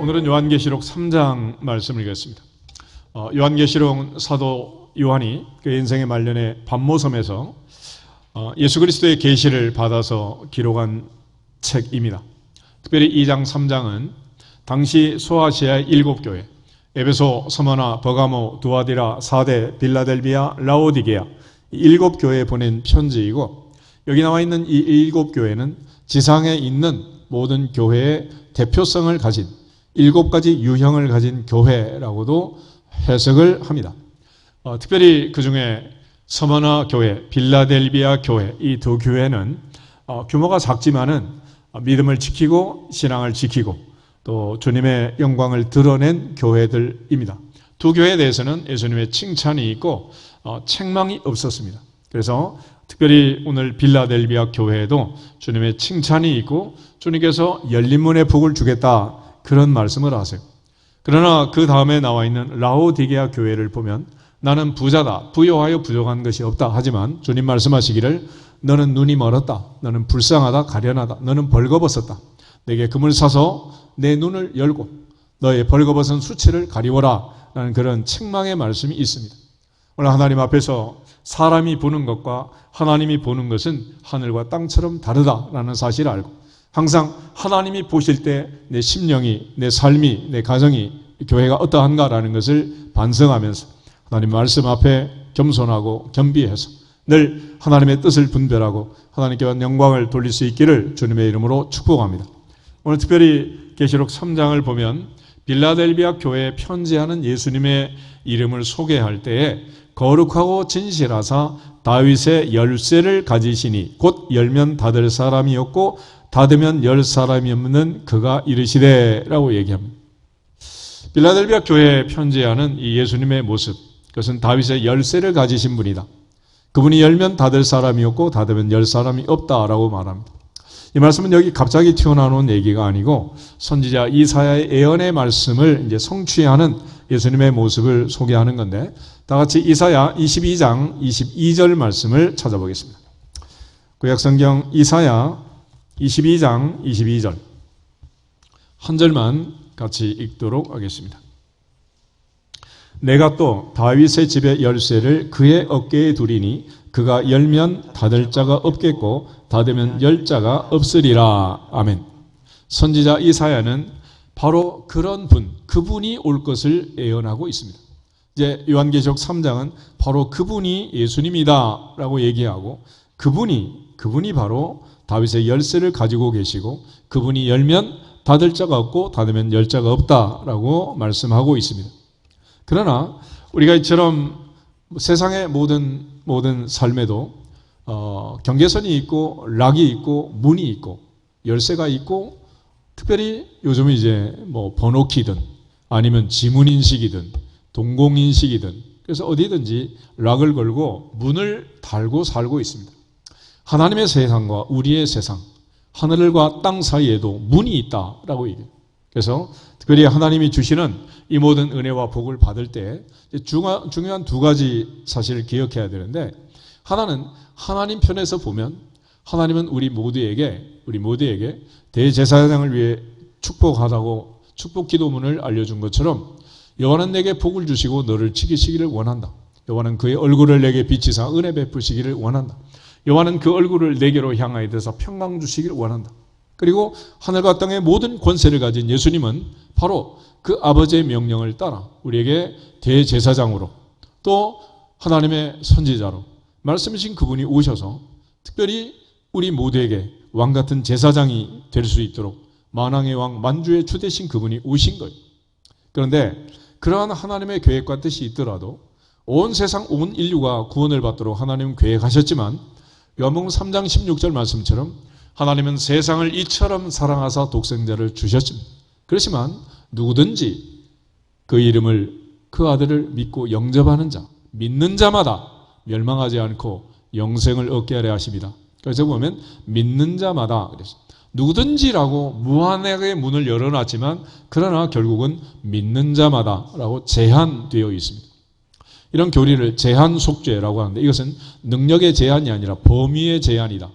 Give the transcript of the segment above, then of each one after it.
오늘은 요한계시록 3장 말씀을 읽겠습니다. 요한계시록 사도 요한이 그 인생의 말년에 밤모섬에서 예수 그리스도의 계시를 받아서 기록한 책입니다. 특별히 2장, 3장은 당시 소아시아의 7교회, 에베소, 스무나, 버가모, 두아디라, 사데, 빌라델비아, 라오디게아 7교회에 보낸 편지이고, 여기 나와 있는 이 7교회는 지상에 있는 모든 교회의 대표성을 가진 7가지 유형을 가진 교회라고도 해석을 합니다. 특별히 그 중에 스무나 교회, 빌라델비아 교회 이 두 교회는 규모가 작지만은 믿음을 지키고 신앙을 지키고 또 주님의 영광을 드러낸 교회들입니다. 두 교회에 대해서는 예수님의 칭찬이 있고 책망이 없었습니다. 그래서 특별히 오늘 빌라델비아 교회에도 주님의 칭찬이 있고 주님께서 열린 문의 복을 주겠다 그런 말씀을 하세요. 그러나 그 다음에 나와 있는 라오디게아 교회를 보면 나는 부자다, 부요하여 부족한 것이 없다 하지만 주님 말씀하시기를 너는 눈이 멀었다, 너는 불쌍하다, 가련하다, 너는 벌거벗었다. 내게 금을 사서 내 눈을 열고 너의 벌거벗은 수치를 가리워라 라는 그런 책망의 말씀이 있습니다. 오늘 하나님 앞에서 사람이 보는 것과 하나님이 보는 것은 하늘과 땅처럼 다르다라는 사실을 알고 항상 하나님이 보실 때 내 심령이, 내 삶이, 내 가정이, 교회가 어떠한가라는 것을 반성하면서 하나님 말씀 앞에 겸손하고 겸비해서 늘 하나님의 뜻을 분별하고 하나님께 영광을 돌릴 수 있기를 주님의 이름으로 축복합니다. 오늘 특별히 계시록 3장을 보면 빌라델비아 교회에 편지하는 예수님의 이름을 소개할 때에 거룩하고 진실하사 다윗의 열쇠를 가지시니 곧 열면 닫을 사람이 없고 닫으면 열 사람이 없는 그가 이르시되 라고 얘기합니다. 빌라델비아 교회에 편지하는 이 예수님의 모습, 그것은 다윗의 열쇠를 가지신 분이다. 그분이 열면 닫을 사람이 없고 닫으면 열 사람이 없다라고 말합니다. 이 말씀은 여기 갑자기 튀어나오는 얘기가 아니고 선지자 이사야의 예언의 말씀을 이제 성취하는 예수님의 모습을 소개하는 건데, 다 같이 이사야 22장 22절 말씀을 찾아보겠습니다. 구약성경 이사야 22장 22절 한 절만 같이 읽도록 하겠습니다. 내가 또 다윗의 집의 열쇠를 그의 어깨에 두리니 그가 열면 닫을 자가 없겠고 닫으면 열 자가 없으리라. 아멘. 선지자 이사야는 바로 그런 분, 그분이 올 것을 예언하고 있습니다. 이제 요한계시록 3장은 바로 그분이 예수님이다 라고 얘기하고 그분이 바로 다윗의 열쇠를 가지고 계시고 그분이 열면 닫을 자가 없고 닫으면 열 자가 없다라고 말씀하고 있습니다. 그러나 우리가 이처럼 세상의 모든 삶에도 경계선이 있고 락이 있고 문이 있고 열쇠가 있고 특별히 요즘은 이제 뭐 번호키든 아니면 지문인식이든 동공인식이든 그래서 어디든지 락을 걸고 문을 달고 살고 있습니다. 하나님의 세상과 우리의 세상, 하늘과 땅 사이에도 문이 있다라고 얘기해요. 그래서 특별히 하나님이 주시는 이 모든 은혜와 복을 받을 때 중요한 두 가지 사실을 기억해야 되는데, 하나는 하나님 편에서 보면 하나님은 우리 모두에게 대제사장을 위해 축복하다고 축복 기도문을 알려준 것처럼 여호와는 내게 복을 주시고 너를 지키시기를 원한다. 여호와는 그의 얼굴을 내게 비치사 은혜 베푸시기를 원한다. 여호와는 그 얼굴을 내게로 향하여 드사 평강 주시기를 원한다. 그리고 하늘과 땅의 모든 권세를 가진 예수님은 바로 그 아버지의 명령을 따라 우리에게 대제사장으로 또 하나님의 선지자로 말씀이신 그분이 오셔서 특별히 우리 모두에게 왕같은 제사장이 될 수 있도록 만왕의 왕 만주의 주 되신 그분이 오신 거예요. 그런데 그러한 하나님의 계획과 뜻이 있더라도 온 세상 온 인류가 구원을 받도록 하나님은 계획하셨지만 요한복음 3장 16절 말씀처럼 하나님은 세상을 이처럼 사랑하사 독생자를 주셨습니다. 그렇지만 누구든지 그 이름을 그 아들을 믿고 영접하는 자, 믿는 자마다 멸망하지 않고 영생을 얻게 하려 하십니다. 그래서 보면 믿는 자마다 그랬어요. 누구든지라고 무한하게 문을 열어놨지만 그러나 결국은 믿는 자마다라고 제한되어 있습니다. 이런 교리를 제한 속죄라고 하는데 이것은 능력의 제한이 아니라 범위의 제한이다.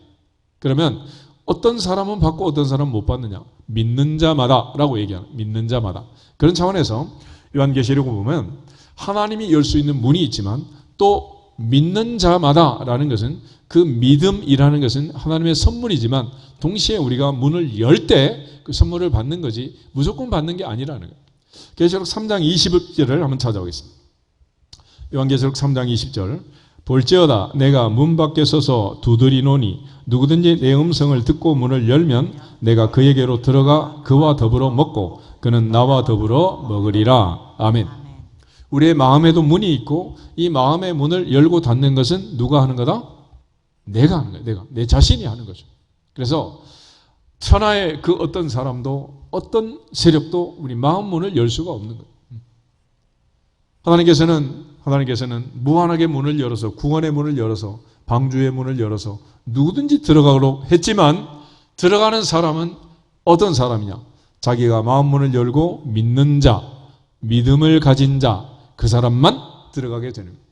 그러면 어떤 사람은 받고 어떤 사람은 못 받느냐? 믿는 자마다라고 얘기하는, 믿는 자마다. 그런 차원에서 요한계시록을 보면 하나님이 열 수 있는 문이 있지만 또 믿는 자마다라는 것은 그 믿음이라는 것은 하나님의 선물이지만 동시에 우리가 문을 열 때 그 선물을 받는 거지 무조건 받는 게 아니라는 거예요. 계시록 3장 20절을 한번 찾아오겠습니다. 요한계시록 3장 20절. 볼지어다 내가 문 밖에 서서 두드리노니 누구든지 내 음성을 듣고 문을 열면 내가 그에게로 들어가 그와 더불어 먹고 그는 나와 더불어 먹으리라. 아멘. 우리의 마음에도 문이 있고 이 마음의 문을 열고 닫는 것은 누가 하는 거다? 내가 하는 거예요. 내가. 내 자신이 하는 거죠. 그래서 천하의 그 어떤 사람도 어떤 세력도 우리 마음 문을 열 수가 없는 거예요. 하나님께서는 무한하게 문을 열어서 구원의 문을 열어서 방주의 문을 열어서 누구든지 들어가도록 했지만 들어가는 사람은 어떤 사람이냐? 자기가 마음 문을 열고 믿는 자, 믿음을 가진 자, 그 사람만 들어가게 되는 거예요.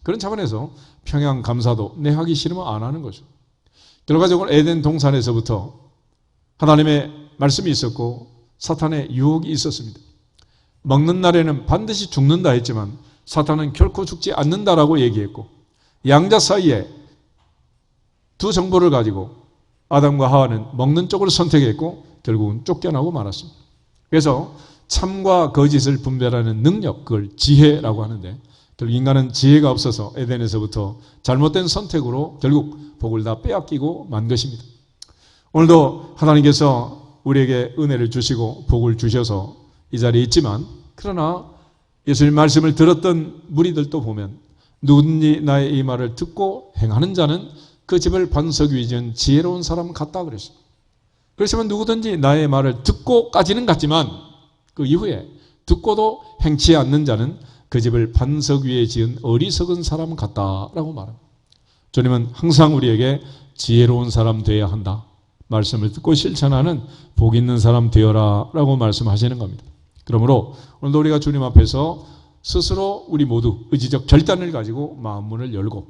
그런 차원에서 평양 감사도 내 하기 싫으면 안 하는 거죠. 결과적으로 에덴 동산에서부터 하나님의 말씀이 있었고 사탄의 유혹이 있었습니다. 먹는 날에는 반드시 죽는다 했지만 사탄은 결코 죽지 않는다라고 얘기했고 양자 사이에 두 정보를 가지고 아담과 하와는 먹는 쪽을 선택했고 결국은 쫓겨나고 말았습니다. 그래서 참과 거짓을 분별하는 능력, 그걸 지혜라고 하는데 결국 인간은 지혜가 없어서 에덴에서부터 잘못된 선택으로 결국 복을 다 빼앗기고 만 것입니다. 오늘도 하나님께서 우리에게 은혜를 주시고 복을 주셔서 이 자리에 있지만 그러나 예수님 말씀을 들었던 무리들도 보면 누구든지 나의 이 말을 듣고 행하는 자는 그 집을 반석 위에 지은 지혜로운 사람 같다 그랬어요. 그렇지만 누구든지 나의 말을 듣고까지는 같지만 그 이후에 듣고도 행치 않는 자는 그 집을 반석 위에 지은 어리석은 사람 같다라고 말합니다. 주님은 항상 우리에게 지혜로운 사람 되어야 한다. 말씀을 듣고 실천하는 복 있는 사람 되어라 라고 말씀하시는 겁니다. 그러므로 오늘도 우리가 주님 앞에서 스스로 우리 모두 의지적 결단을 가지고 마음문을 열고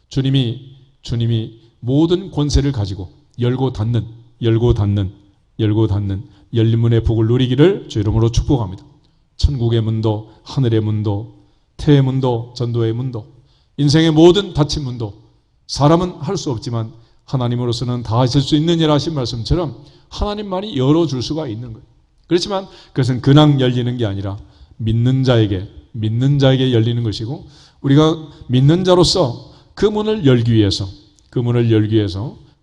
주님이 모든 권세를 가지고 열고 닫는 열린 문의 복을 누리기를 주 이름으로 축복합니다. 천국의 문도, 하늘의 문도, 태의 문도, 전도의 문도, 인생의 모든 닫힌 문도 사람은 할 수 없지만 하나님으로서는 다 하실 수 있는 일 하신 말씀처럼 하나님만이 열어줄 수가 있는 거예요. 그렇지만 그것은 그냥 열리는 게 아니라 믿는 자에게 열리는 것이고 우리가 믿는 자로서 그 문을 열기 위해서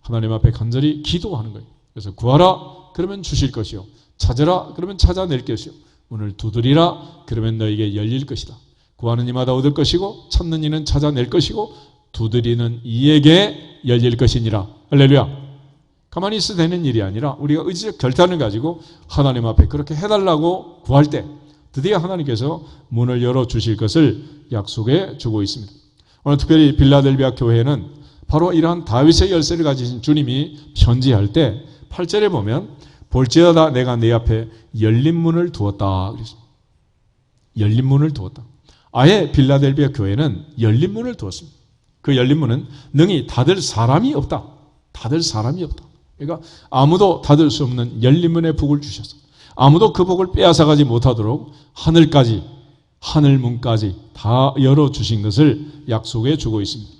하나님 앞에 간절히 기도하는 거예요. 그래서 구하라 그러면 주실 것이요 찾으라 그러면 찾아낼 것이요 문을 두드리라 그러면 너에게 열릴 것이다. 구하는 이마다 얻을 것이고 찾는 이는 찾아낼 것이고 두드리는 이에게 열릴 것이니라. 할렐루야. 가만히 있어도 되는 일이 아니라 우리가 의지적 결단을 가지고 하나님 앞에 그렇게 해달라고 구할 때 드디어 하나님께서 문을 열어주실 것을 약속해 주고 있습니다. 오늘 특별히 빌라델비아 교회는 바로 이러한 다윗의 열쇠를 가지신 주님이 편지할 때 8절에 보면 볼지어다 내가 내 앞에 열린 문을 두었다. 열린 문을 두었다. 아예 빌라델비아 교회는 열린 문을 두었습니다. 그 열린 문은 능히 닫을 사람이 없다. 그러니까 아무도 닫을 수 없는 열린 문의 복을 주셨어. 아무도 그 복을 빼앗아가지 못하도록 하늘문까지 다 열어주신 것을 약속해 주고 있습니다.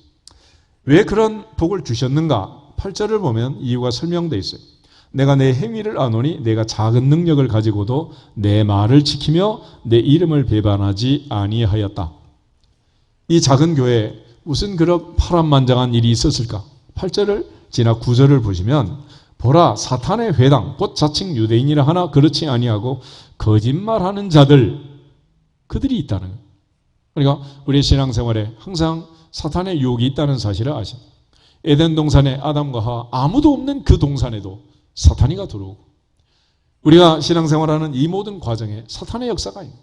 왜 그런 복을 주셨는가? 8절을 보면 이유가 설명되어 있어요. 내가 내 행위를 아노니 내가 작은 능력을 가지고도 내 말을 지키며 내 이름을 배반하지 아니하였다. 이 작은 교회에 무슨 그런 파란만장한 일이 있었을까? 8절을 지나 9절을 보시면 보라 사탄의 회당 곧 자칭 유대인이라 하나 그렇지 아니하고 거짓말하는 자들 그들이 있다는 거예요. 그러니까 우리의 신앙생활에 항상 사탄의 유혹이 있다는 사실을 아십니다. 에덴 동산에 아담과 하와 아무도 없는 그 동산에도 사탄이가 들어오고 우리가 신앙생활하는 이 모든 과정에 사탄의 역사가 있는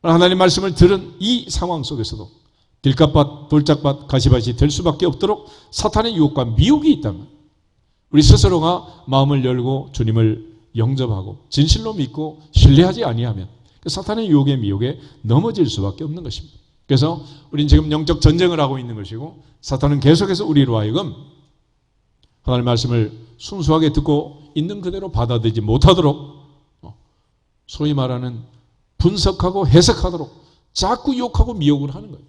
하나님 말씀을 들은 이 상황 속에서도 길갓밭, 돌짝밭, 가시밭이 될 수밖에 없도록 사탄의 유혹과 미혹이 있다면 우리 스스로가 마음을 열고 주님을 영접하고 진실로 믿고 신뢰하지 아니하면 사탄의 유혹에 미혹에 넘어질 수밖에 없는 것입니다. 그래서 우리는 지금 영적 전쟁을 하고 있는 것이고 사탄은 계속해서 우리로 하여금 하나님의 말씀을 순수하게 듣고 있는 그대로 받아들이지 못하도록 소위 말하는 분석하고 해석하도록 자꾸 욕하고 미혹을 하는 거예요.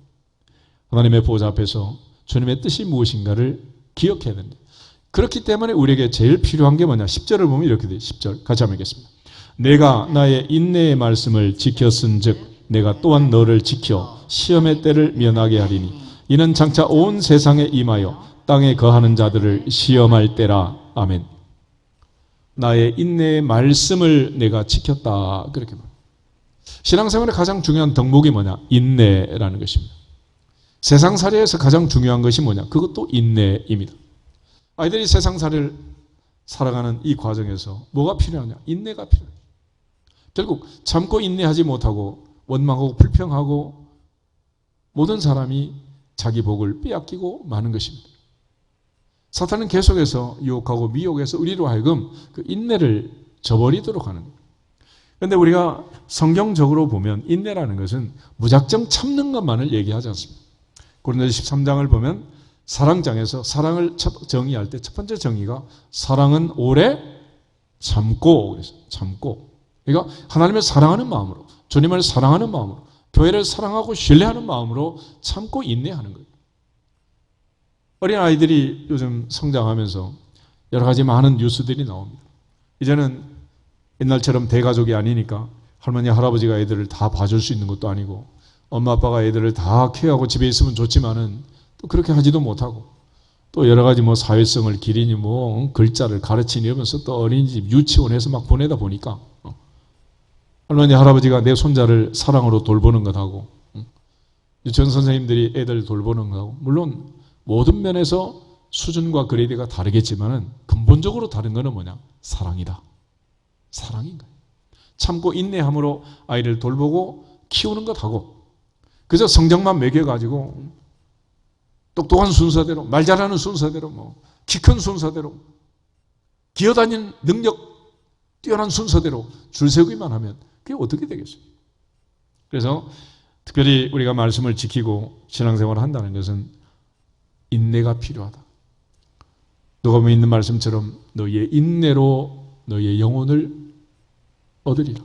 하나님의 보좌 앞에서 주님의 뜻이 무엇인가를 기억해야 된다. 그렇기 때문에 우리에게 제일 필요한 게 뭐냐? 10절을 보면 이렇게 돼요. 10절 같이 한번 읽겠습니다. 내가 나의 인내의 말씀을 지켰은즉 내가 또한 너를 지켜 시험의 때를 면하게 하리니 이는 장차 온 세상에 임하여 땅에 거하는 자들을 시험할 때라. 아멘. 나의 인내의 말씀을 내가 지켰다. 그렇게 말합니다. 신앙생활의 가장 중요한 덕목이 뭐냐? 인내라는 것입니다. 세상살이에서 가장 중요한 것이 뭐냐? 그것도 인내입니다. 아이들이 세상살이를 살아가는 이 과정에서 뭐가 필요하냐? 인내가 필요해요. 결국 참고 인내하지 못하고 원망하고 불평하고 모든 사람이 자기 복을 빼앗기고 마는 것입니다. 사탄은 계속해서 유혹하고 미혹해서 우리로 하여금 그 인내를 저버리도록 하는 거예요. 그런데 우리가 성경적으로 보면 인내라는 것은 무작정 참는 것만을 얘기하지 않습니다. 고린도서 13장을 보면 사랑장에서 사랑을 정의할 때 첫 번째 정의가 사랑은 오래 참고 그래서 참고. 그러니까 하나님을 사랑하는 마음으로, 주님을 사랑하는 마음으로, 교회를 사랑하고 신뢰하는 마음으로 참고 인내하는 거예요. 어린아이들이 요즘 성장하면서 여러 가지 많은 뉴스들이 나옵니다. 이제는 옛날처럼 대가족이 아니니까 할머니, 할아버지가 애들을 다 봐줄 수 있는 것도 아니고 엄마, 아빠가 애들을 다 케어하고 집에 있으면 좋지만은 또 그렇게 하지도 못하고 또 여러 가지 뭐 사회성을 기리니 뭐 글자를 가르치니 이러면서 또 어린이집 유치원에서 막 보내다 보니까 할머니, 할아버지가 내 손자를 사랑으로 돌보는 것하고 유치원 선생님들이 애들 돌보는 것하고 물론 모든 면에서 수준과 그레이드가 다르겠지만은 근본적으로 다른 거는 뭐냐? 사랑이다. 사랑인 거예요. 참고 인내함으로 아이를 돌보고 키우는 것하고 그저 성적만 매겨가지고 똑똑한 순서대로 말 잘하는 순서대로 뭐 키 큰 순서대로 기어다니는 능력 뛰어난 순서대로 줄 세우기만 하면 그게 어떻게 되겠어요? 그래서 특별히 우리가 말씀을 지키고 신앙생활을 한다는 것은 인내가 필요하다. 누가복음에 있는 말씀처럼 너희의 인내로 너희의 영혼을 얻으리라.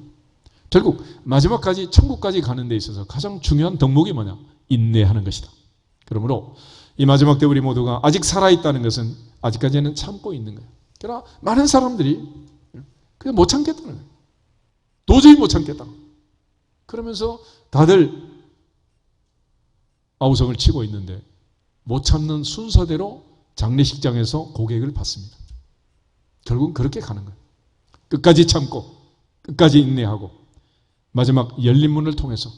결국 마지막까지 천국까지 가는 데 있어서 가장 중요한 덕목이 뭐냐? 인내하는 것이다. 그러므로 이 마지막 때 우리 모두가 아직 살아있다는 것은 아직까지는 참고 있는 거예요. 그러나 많은 사람들이 그냥 못 참겠다는 거예요. 도저히 못 참겠다. 그러면서 다들 아우성을 치고 있는데 못 참는 순서대로 장례식장에서 고객을 받습니다. 결국은 그렇게 가는 거예요. 끝까지 참고 끝까지 인내하고 마지막 열린 문을 통해서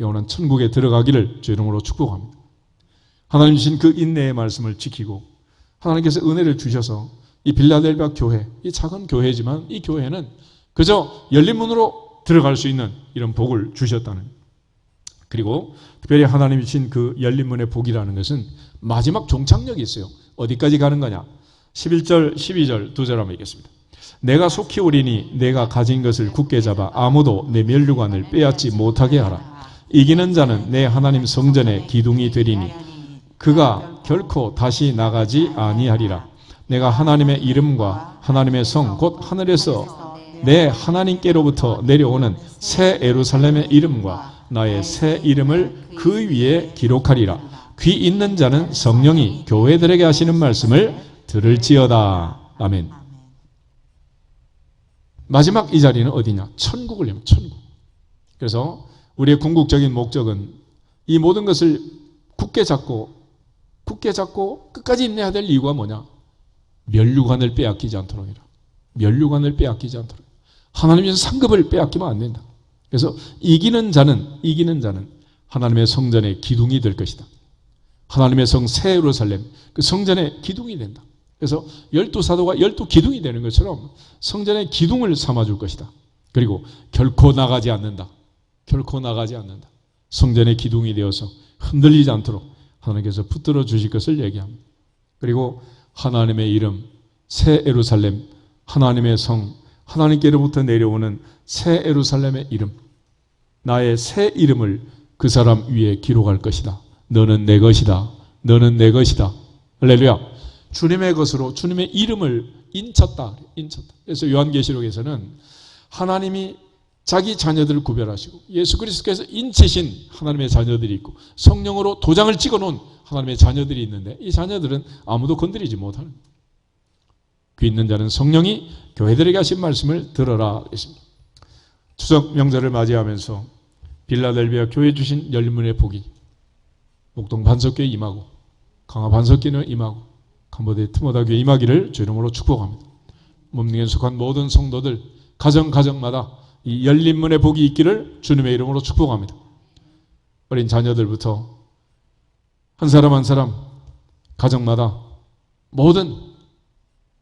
영원한 천국에 들어가기를 주 이름으로 축복합니다. 하나님 주신 그 인내의 말씀을 지키고 하나님께서 은혜를 주셔서 이 빌라델비아 교회, 이 작은 교회지만 이 교회는 그저 열린 문으로 들어갈 수 있는 이런 복을 주셨다는, 그리고 특별히 하나님이 주신 그 열린 문의 복이라는 것은 마지막 종착역이 있어요. 어디까지 가는 거냐? 11절, 12절 두 절 한번 읽겠습니다. 내가 속히 오리니 내가 가진 것을 굳게 잡아 아무도 내 면류관을 빼앗지 못하게 하라. 이기는 자는 내 하나님 성전의 기둥이 되리니 그가 결코 다시 나가지 아니하리라. 내가 하나님의 이름과 하나님의 성 곧 하늘에서 내 하나님께로부터 내려오는 새 예루살렘의 이름과 나의 새 이름을 그 위에 기록하리라. 귀 있는 자는 성령이 교회들에게 하시는 말씀을 들을지어다. 아멘. 마지막 이 자리는 어디냐? 천국을 얘기합니다. 천국. 그래서 우리의 궁극적인 목적은 이 모든 것을 굳게 잡고 끝까지 인내해야 될 이유가 뭐냐? 면류관을 빼앗기지 않도록 해라. 면류관을 빼앗기지 않도록. 하나님의 상급을 빼앗기면 안 된다. 그래서 이기는 자는 하나님의 성전의 기둥이 될 것이다. 하나님의 성 새 예루살렘, 그 성전의 기둥이 된다. 그래서 12사도가 12기둥이 되는 것처럼 성전의 기둥을 삼아줄 것이다. 그리고 결코 나가지 않는다. 결코 나가지 않는다. 성전의 기둥이 되어서 흔들리지 않도록 하나님께서 붙들어 주실 것을 얘기합니다. 그리고 하나님의 이름, 새 예루살렘, 하나님의 성, 하나님께로부터 내려오는 새 예루살렘의 이름, 나의 새 이름을 그 사람 위에 기록할 것이다. 너는 내 것이다. 너는 내 것이다. 할렐루야. 주님의 것으로 주님의 이름을 인쳤다. 그래서 요한계시록에서는 하나님이 자기 자녀들을 구별하시고 예수 그리스도께서 인치신 하나님의 자녀들이 있고 성령으로 도장을 찍어놓은 하나님의 자녀들이 있는데 이 자녀들은 아무도 건드리지 못하는 귀 있는 자는 성령이 교회들에게 하신 말씀을 들어라 했습니다. 추석 명절을 맞이하면서 빌라델비아 교회 주신 열문의 복이 목동 반석교회 임하고 강화 반석교회는 임하고 캄보디아 트모다 교회 임하기를 주 이름으로 축복합니다. 몸능에 속한 모든 성도들 가정마다 이 열린 문의 복이 있기를 주님의 이름으로 축복합니다. 어린 자녀들부터 한 사람 한 사람 가정마다 모든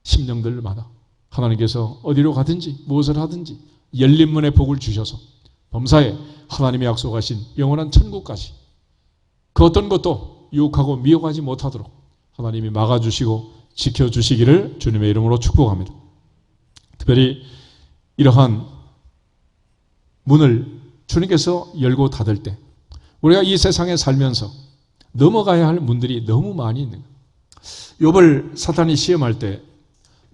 심령들마다 하나님께서 어디로 가든지 무엇을 하든지 열린 문의 복을 주셔서 범사에 하나님이 약속하신 영원한 천국까지 그 어떤 것도 유혹하고 미혹하지 못하도록 하나님이 막아주시고 지켜주시기를 주님의 이름으로 축복합니다. 특별히 이러한 문을 주님께서 열고 닫을 때 우리가 이 세상에 살면서 넘어가야 할 문들이 너무 많이 있는 거예요. 욥을 사탄이 시험할 때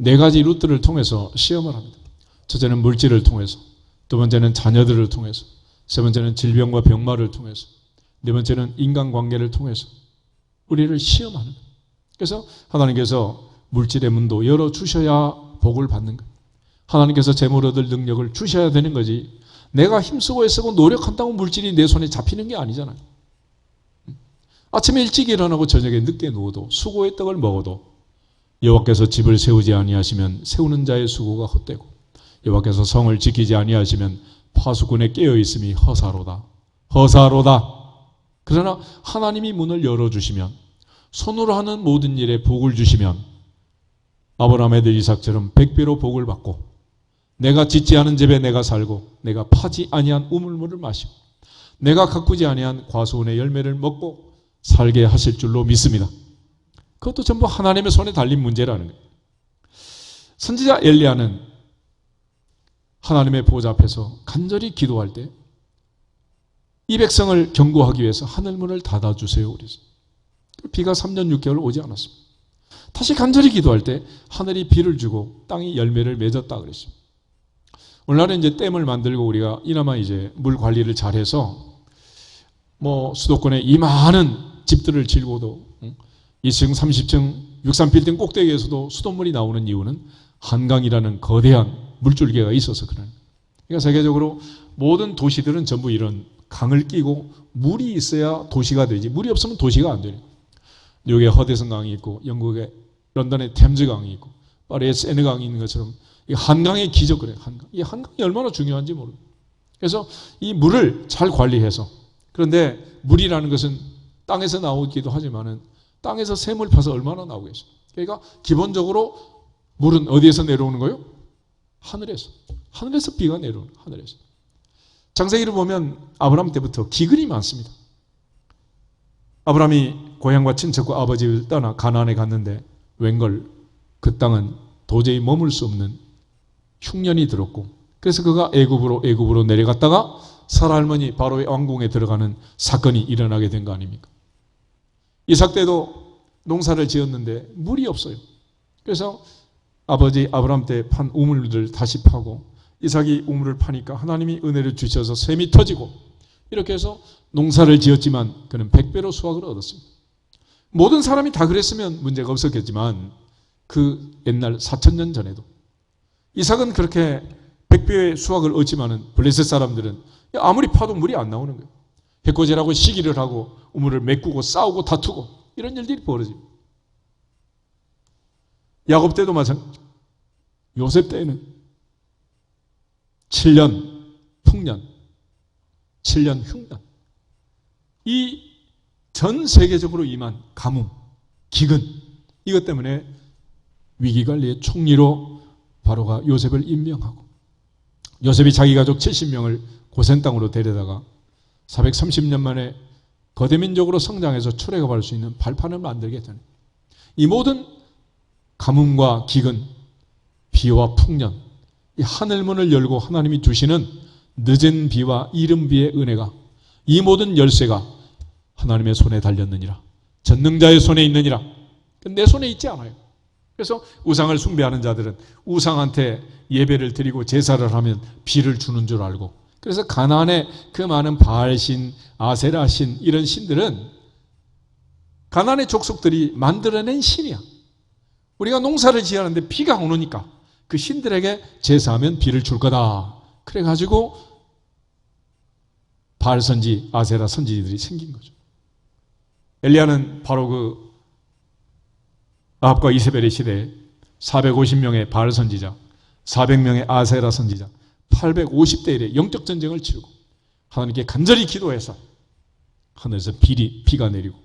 네 가지 루트를 통해서 시험을 합니다. 첫째는 물질을 통해서, 두 번째는 자녀들을 통해서, 세 번째는 질병과 병마를 통해서, 네 번째는 인간관계를 통해서 우리를 시험하는 거예요. 그래서 하나님께서 물질의 문도 열어주셔야 복을 받는 거예요. 하나님께서 재물 얻을 능력을 주셔야 되는 거지 내가 힘쓰고 애쓰고 노력한다고 물질이 내 손에 잡히는 게 아니잖아요. 아침에 일찍 일어나고 저녁에 늦게 누워도 수고의 떡을 먹어도 여호와께서 집을 세우지 아니하시면 세우는 자의 수고가 헛되고 여호와께서 성을 지키지 아니하시면 파수꾼의 깨어있음이 허사로다. 그러나 하나님이 문을 열어주시면 손으로 하는 모든 일에 복을 주시면 아브라함의 아들 이삭처럼 100배로 복을 받고 내가 짓지 않은 집에 내가 살고 내가 파지 아니한 우물물을 마시고 내가 가꾸지 아니한 과수원의 열매를 먹고 살게 하실 줄로 믿습니다. 그것도 전부 하나님의 손에 달린 문제라는 거예요. 선지자 엘리야는 하나님의 보좌 앞에서 간절히 기도할 때 이 백성을 경고하기 위해서 하늘문을 닫아주세요 그랬어요. 비가 3년 6개월 오지 않았습니다. 다시 간절히 기도할 때 하늘이 비를 주고 땅이 열매를 맺었다 그랬어요. 오늘날은 이제 댐을 만들고 우리가 이나마 이제 물 관리를 잘해서 수도권에 이 많은 집들을 질고도 2층, 30층, 63빌딩 꼭대기에서도 수돗물이 나오는 이유는 한강이라는 거대한 물줄기가 있어서 그래요. 그러니까 세계적으로 모든 도시들은 전부 이런 강을 끼고 물이 있어야 도시가 되지 물이 없으면 도시가 안 되는. 뉴욕에 허데슨 강이 있고 영국에 런던에 템즈 강이 있고 파리에 세느 강이 있는 것처럼 이 한강의 기적 그래요. 이 한강이 얼마나 중요한지 모르고. 그래서 이 물을 잘 관리해서 그런데 물이라는 것은 땅에서 나오기도 하지만은 땅에서 샘을 파서 얼마나 나오겠어요. 그러니까 기본적으로 물은 어디에서 내려오는 거예요? 하늘에서. 하늘에서 비가 내려오는 거예요. 하늘에서. 창세기를 보면 아브라함 때부터 기근이 많습니다. 아브라함이 고향과 친척과 아버지를 떠나 가나안에 갔는데 웬걸 그 땅은 도저히 머물 수 없는 흉년이 들었고 그래서 그가 애굽으로 내려갔다가 사라 할머니 바로의 왕궁에 들어가는 사건이 일어나게 된 거 아닙니까? 이삭 때도 농사를 지었는데 물이 없어요. 그래서 아버지 아브라함 때 판 우물들 다시 파고 이삭이 우물을 파니까 하나님이 은혜를 주셔서 샘이 터지고 이렇게 해서 농사를 지었지만 그는 100배로 수확을 얻었습니다. 모든 사람이 다 그랬으면 문제가 없었겠지만 그 옛날 4,000년 전에도 이삭은 그렇게 100배의 수확을 얻지만은 블레셋 사람들은 아무리 파도 물이 안 나오는 거예요. 해코지라고 시기를 하고 우물을 메꾸고 싸우고 다투고 이런 일들이 벌어집니다. 야곱 때도 마찬가지. 요셉 때에는 7년 풍년, 7년 흉년. 이 전 세계적으로 임한 가뭄, 기근 이것 때문에 위기관리의 총리로 바로가 요셉을 임명하고 요셉이 자기 가족 70명을 고센 땅으로 데려다가 430년 만에 거대 민족으로 성장해서 출애굽할 수 있는 발판을 만들게 되는 이 모든 가뭄과 기근, 비와 풍년, 이 하늘문을 열고 하나님이 주시는 늦은 비와 이른 비의 은혜가 이 모든 열쇠가 하나님의 손에 달렸느니라. 전능자의 손에 있느니라. 내 손에 있지 않아요. 그래서 우상을 숭배하는 자들은 우상한테 예배를 드리고 제사를 하면 비를 주는 줄 알고, 그래서 가나안의 그 많은 바알신, 아세라신 이런 신들은 가나안의 족속들이 만들어낸 신이야. 우리가 농사를 지었는데 비가 오니까 그 신들에게 제사하면 비를 줄 거다. 그래가지고 바알 선지, 아세라 선지들이 생긴 거죠. 엘리야는 바로 그 아합과 이세벨의 시대에 450명의 바알 선지자, 400명의 아세라 선지자, 850대 1의 영적 전쟁을 치르고 하나님께 간절히 기도해서 하늘에서 비가 내리고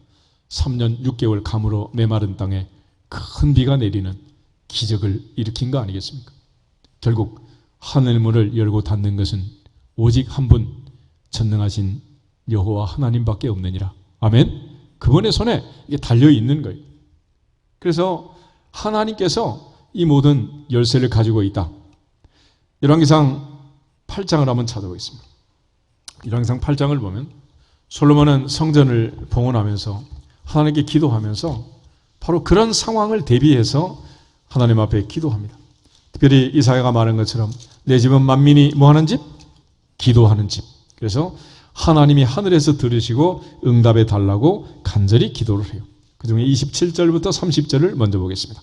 3년 6개월 가물어 메마른 땅에 큰 비가 내리는 기적을 일으킨 거 아니겠습니까? 결국 하늘문을 열고 닫는 것은 오직 한 분 전능하신 여호와 하나님밖에 없느니라. 아멘. 그분의 손에 이게 달려있는 거예요. 그래서 하나님께서 이 모든 열쇠를 가지고 있다. 열왕기상 8장을 한번 찾아보겠습니다. 열왕기상 8장을 보면 솔로몬은 성전을 봉헌하면서 하나님께 기도하면서 바로 그런 상황을 대비해서 하나님 앞에 기도합니다. 특별히 이사야가 말한 것처럼 내 집은 만민이 뭐하는 집? 기도하는 집. 그래서 하나님이 하늘에서 들으시고 응답해 달라고 간절히 기도를 해요. 그 중에 27절부터 30절을 먼저 보겠습니다.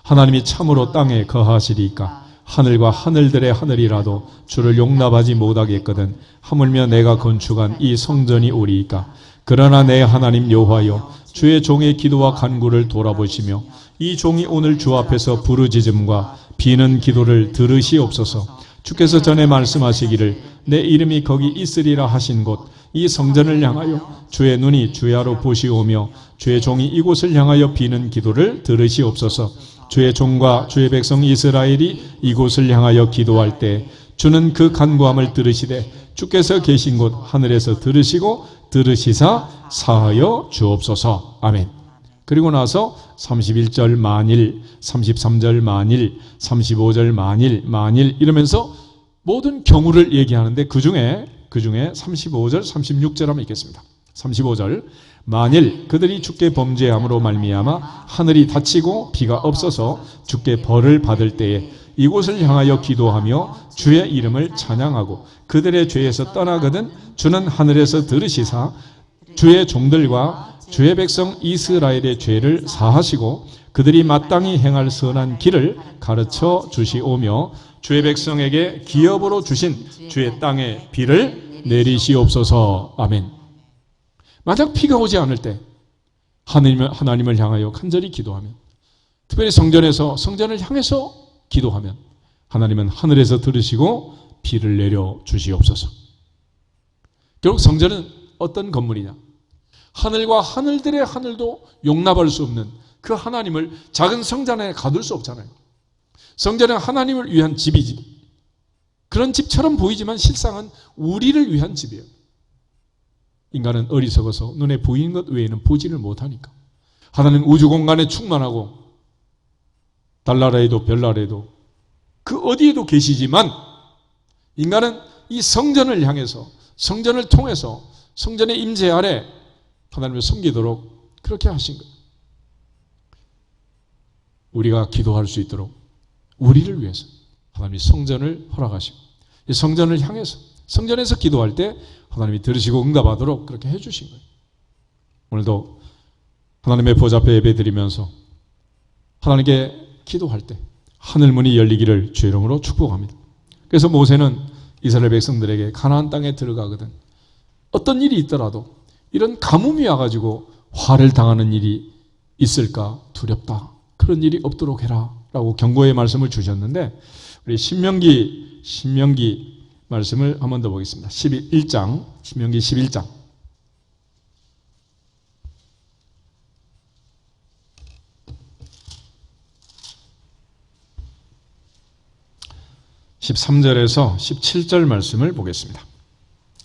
하나님이 참으로 땅에 거하시리이까 하늘과 하늘들의 하늘이라도 주를 용납하지 못하겠거든 하물며 내가 건축한 이 성전이 오리이까. 그러나 내 하나님 여호와여 주의 종의 기도와 간구를 돌아보시며 이 종이 오늘 주 앞에서 부르짖음과 비는 기도를 들으시옵소서. 주께서 전에 말씀하시기를 내 이름이 거기 있으리라 하신 곳 이 성전을 향하여 주의 눈이 주야로 보시오며 주의 종이 이곳을 향하여 비는 기도를 들으시옵소서. 주의 종과 주의 백성 이스라엘이 이곳을 향하여 기도할 때 주는 그 간구함을 들으시되 주께서 계신 곳 하늘에서 들으시고 들으시사 사하여 주옵소서. 아멘. 그리고 나서 31절 만일, 33절 만일, 35절 만일 이러면서 모든 경우를 얘기하는데 그 중에 35절, 36절 한번 읽겠습니다. 35절 만일 그들이 주께 범죄함으로 말미암아 하늘이 닫히고 비가 없어서 주께 벌을 받을 때에 이곳을 향하여 기도하며 주의 이름을 찬양하고 그들의 죄에서 떠나거든 주는 하늘에서 들으시사 주의 종들과 주의 백성 이스라엘의 죄를 사하시고 그들이 마땅히 행할 선한 길을 가르쳐 주시오며 주의 백성에게 기업으로 주신 주의 땅에 비를 내리시옵소서. 아멘. 만약 비가 오지 않을 때 하나님을 향하여 간절히 기도하면, 특별히 성전을 향해서 기도하면 하나님은 하늘에서 들으시고 비를 내려 주시옵소서. 결국 성전은 어떤 건물이냐? 하늘과 하늘들의 하늘도 용납할 수 없는 그 하나님을 작은 성전 안에 가둘 수 없잖아요. 성전은 하나님을 위한 집이지. 그런 집처럼 보이지만 실상은 우리를 위한 집이에요. 인간은 어리석어서 눈에 보이는 것 외에는 보지를 못하니까. 하나님 우주 공간에 충만하고 달나라에도 별나라에도 그 어디에도 계시지만 인간은 이 성전을 향해서 성전을 통해서 성전의 임재 아래 하나님을 섬기도록 그렇게 하신 거예요. 우리가 기도할 수 있도록 우리를 위해서 하나님이 성전을 허락하시고 이 성전을 향해서 성전에서 기도할 때 하나님이 들으시고 응답하도록 그렇게 해주신 거예요. 오늘도 하나님의 보좌 앞에 예배드리면서 하나님께 기도할 때 하늘문이 열리기를 주의 이름으로 축복합니다. 그래서 모세는 이스라엘 백성들에게 가나안 땅에 들어가거든 어떤 일이 있더라도 이런 가뭄이 와가지고 화를 당하는 일이 있을까 두렵다. 그런 일이 없도록 해라 라고 경고의 말씀을 주셨는데 우리 신명기 말씀을 한 번 더 보겠습니다. 11장 신명기 11장 13절에서 17절 말씀을 보겠습니다.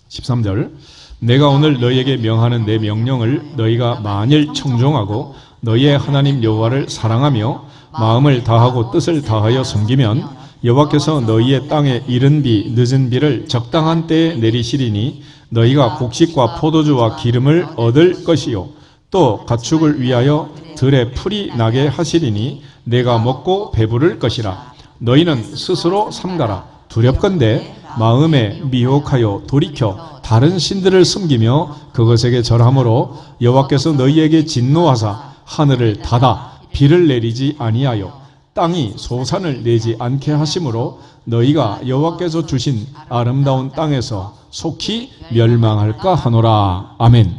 13절 내가 오늘 너희에게 명하는 내 명령을 너희가 만일 청종하고 너희의 하나님 여호와를 사랑하며 마음을 다하고 뜻을 다하여 섬기면 여호와께서 너희의 땅에 이른 비 늦은 비를 적당한 때에 내리시리니 너희가 곡식과 포도주와 기름을 얻을 것이요 또 가축을 위하여 들에 풀이 나게 하시리니 내가 먹고 배부를 것이라. 너희는 스스로 삼가라. 두렵건대 마음에 미혹하여 돌이켜 다른 신들을 섬기며 그것에게 절함으로 여호와께서 너희에게 진노하사 하늘을 닫아 비를 내리지 아니하여 땅이 소산을 내지 않게 하심으로 너희가 여호와께서 주신 아름다운 땅에서 속히 멸망할까 하노라. 아멘.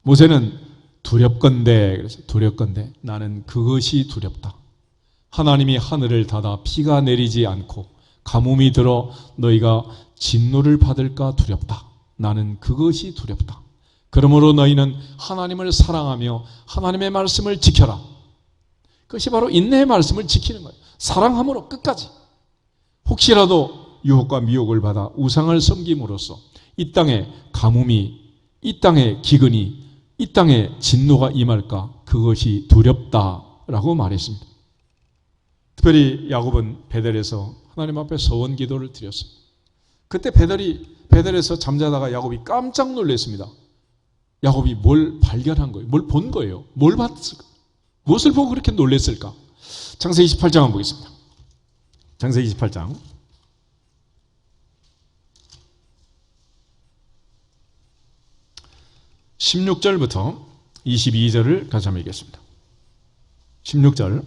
모세는 두렵건대, 그래서 두렵건대 나는 그것이 두렵다. 하나님이 하늘을 닫아 비가 내리지 않고 가뭄이 들어 너희가 진노를 받을까 두렵다. 나는 그것이 두렵다. 그러므로 너희는 하나님을 사랑하며 하나님의 말씀을 지켜라. 그것이 바로 인내의 말씀을 지키는 거예요. 사랑함으로 끝까지. 혹시라도 유혹과 미혹을 받아 우상을 섬김으로써 이 땅에 가뭄이, 이 땅에 기근이, 이 땅에 진노가 임할까 그것이 두렵다라고 말했습니다. 특별히 야곱은 베델에서 하나님 앞에 서원 기도를 드렸어요. 그때 베델에서 잠자다가 야곱이 깜짝 놀랐습니다. 야곱이 뭘 발견한 거예요? 뭘 본 거예요? 뭘 봤을까? 무엇을 보고 그렇게 놀랐을까? 창세기 28장 한번 보겠습니다. 창세기 28장 16절부터 22절을 같이 한번 읽겠습니다. 16절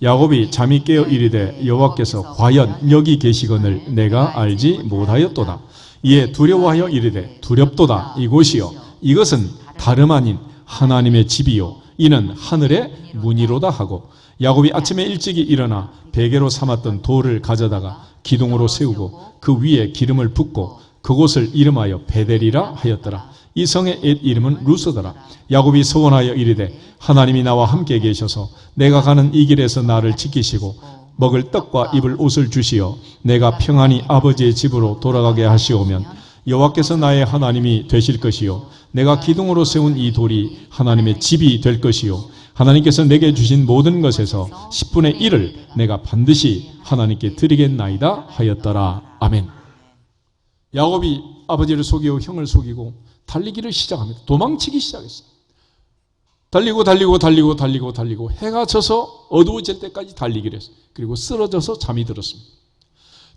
야곱이 잠이 깨어 이르되 여호와께서 과연 여기 계시거늘 내가 알지 못하였도다. 이에 두려워하여 이르되 두렵도다. 이곳이요 이것은 다름 아닌 하나님의 집이요 이는 하늘의 문이로다 하고 야곱이 아침에 일찍이 일어나 베개로 삼았던 돌을 가져다가 기둥으로 세우고 그 위에 기름을 붓고 그곳을 이름하여 베델이라 하였더라. 이 성의 옛 이름은 루스더라. 야곱이 소원하여 이르되 하나님이 나와 함께 계셔서 내가 가는 이 길에서 나를 지키시고 먹을 떡과 입을 옷을 주시어 내가 평안히 아버지의 집으로 돌아가게 하시오면 여호와께서 나의 하나님이 되실 것이요 내가 기둥으로 세운 이 돌이 하나님의 집이 될 것이요 하나님께서 내게 주신 모든 것에서 10분의 1을 내가 반드시 하나님께 드리겠나이다 하였더라. 아멘. 야곱이 아버지를 속이고 형을 속이고 달리기를 시작합니다. 도망치기 시작했어요. 달리고 해가 져서 어두워질 때까지 달리기를 했어요. 그리고 쓰러져서 잠이 들었습니다.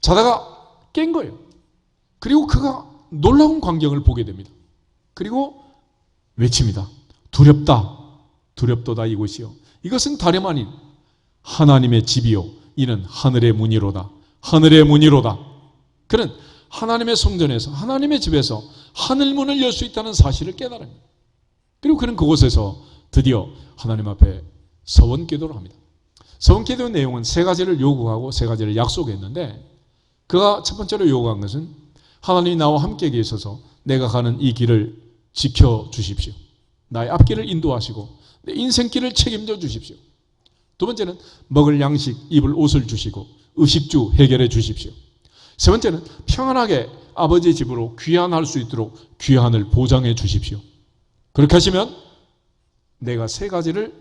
자다가 깬 거예요. 그리고 그가 놀라운 광경을 보게 됩니다. 그리고 외칩니다. 두렵다. 두렵도다 이곳이요. 이것은 다름 아닌 하나님의 집이요. 이는 하늘의 문이로다. 하늘의 문이로다. 그는 하나님의 성전에서 하나님의 집에서 하늘문을 열 수 있다는 사실을 깨달습니다. 그리고 그는 그곳에서 드디어 하나님 앞에 서원기도를 합니다. 서원기도의 내용은 세 가지를 요구하고 세 가지를 약속했는데 그가 첫 번째로 요구한 것은 하나님이 나와 함께 계셔서 내가 가는 이 길을 지켜주십시오. 나의 앞길을 인도하시고 내 인생길을 책임져 주십시오. 두 번째는 먹을 양식, 입을 옷을 주시고 의식주 해결해 주십시오. 세 번째는 평안하게 아버지의 집으로 귀환할 수 있도록 귀환을 보장해 주십시오. 그렇게 하시면 내가 세 가지를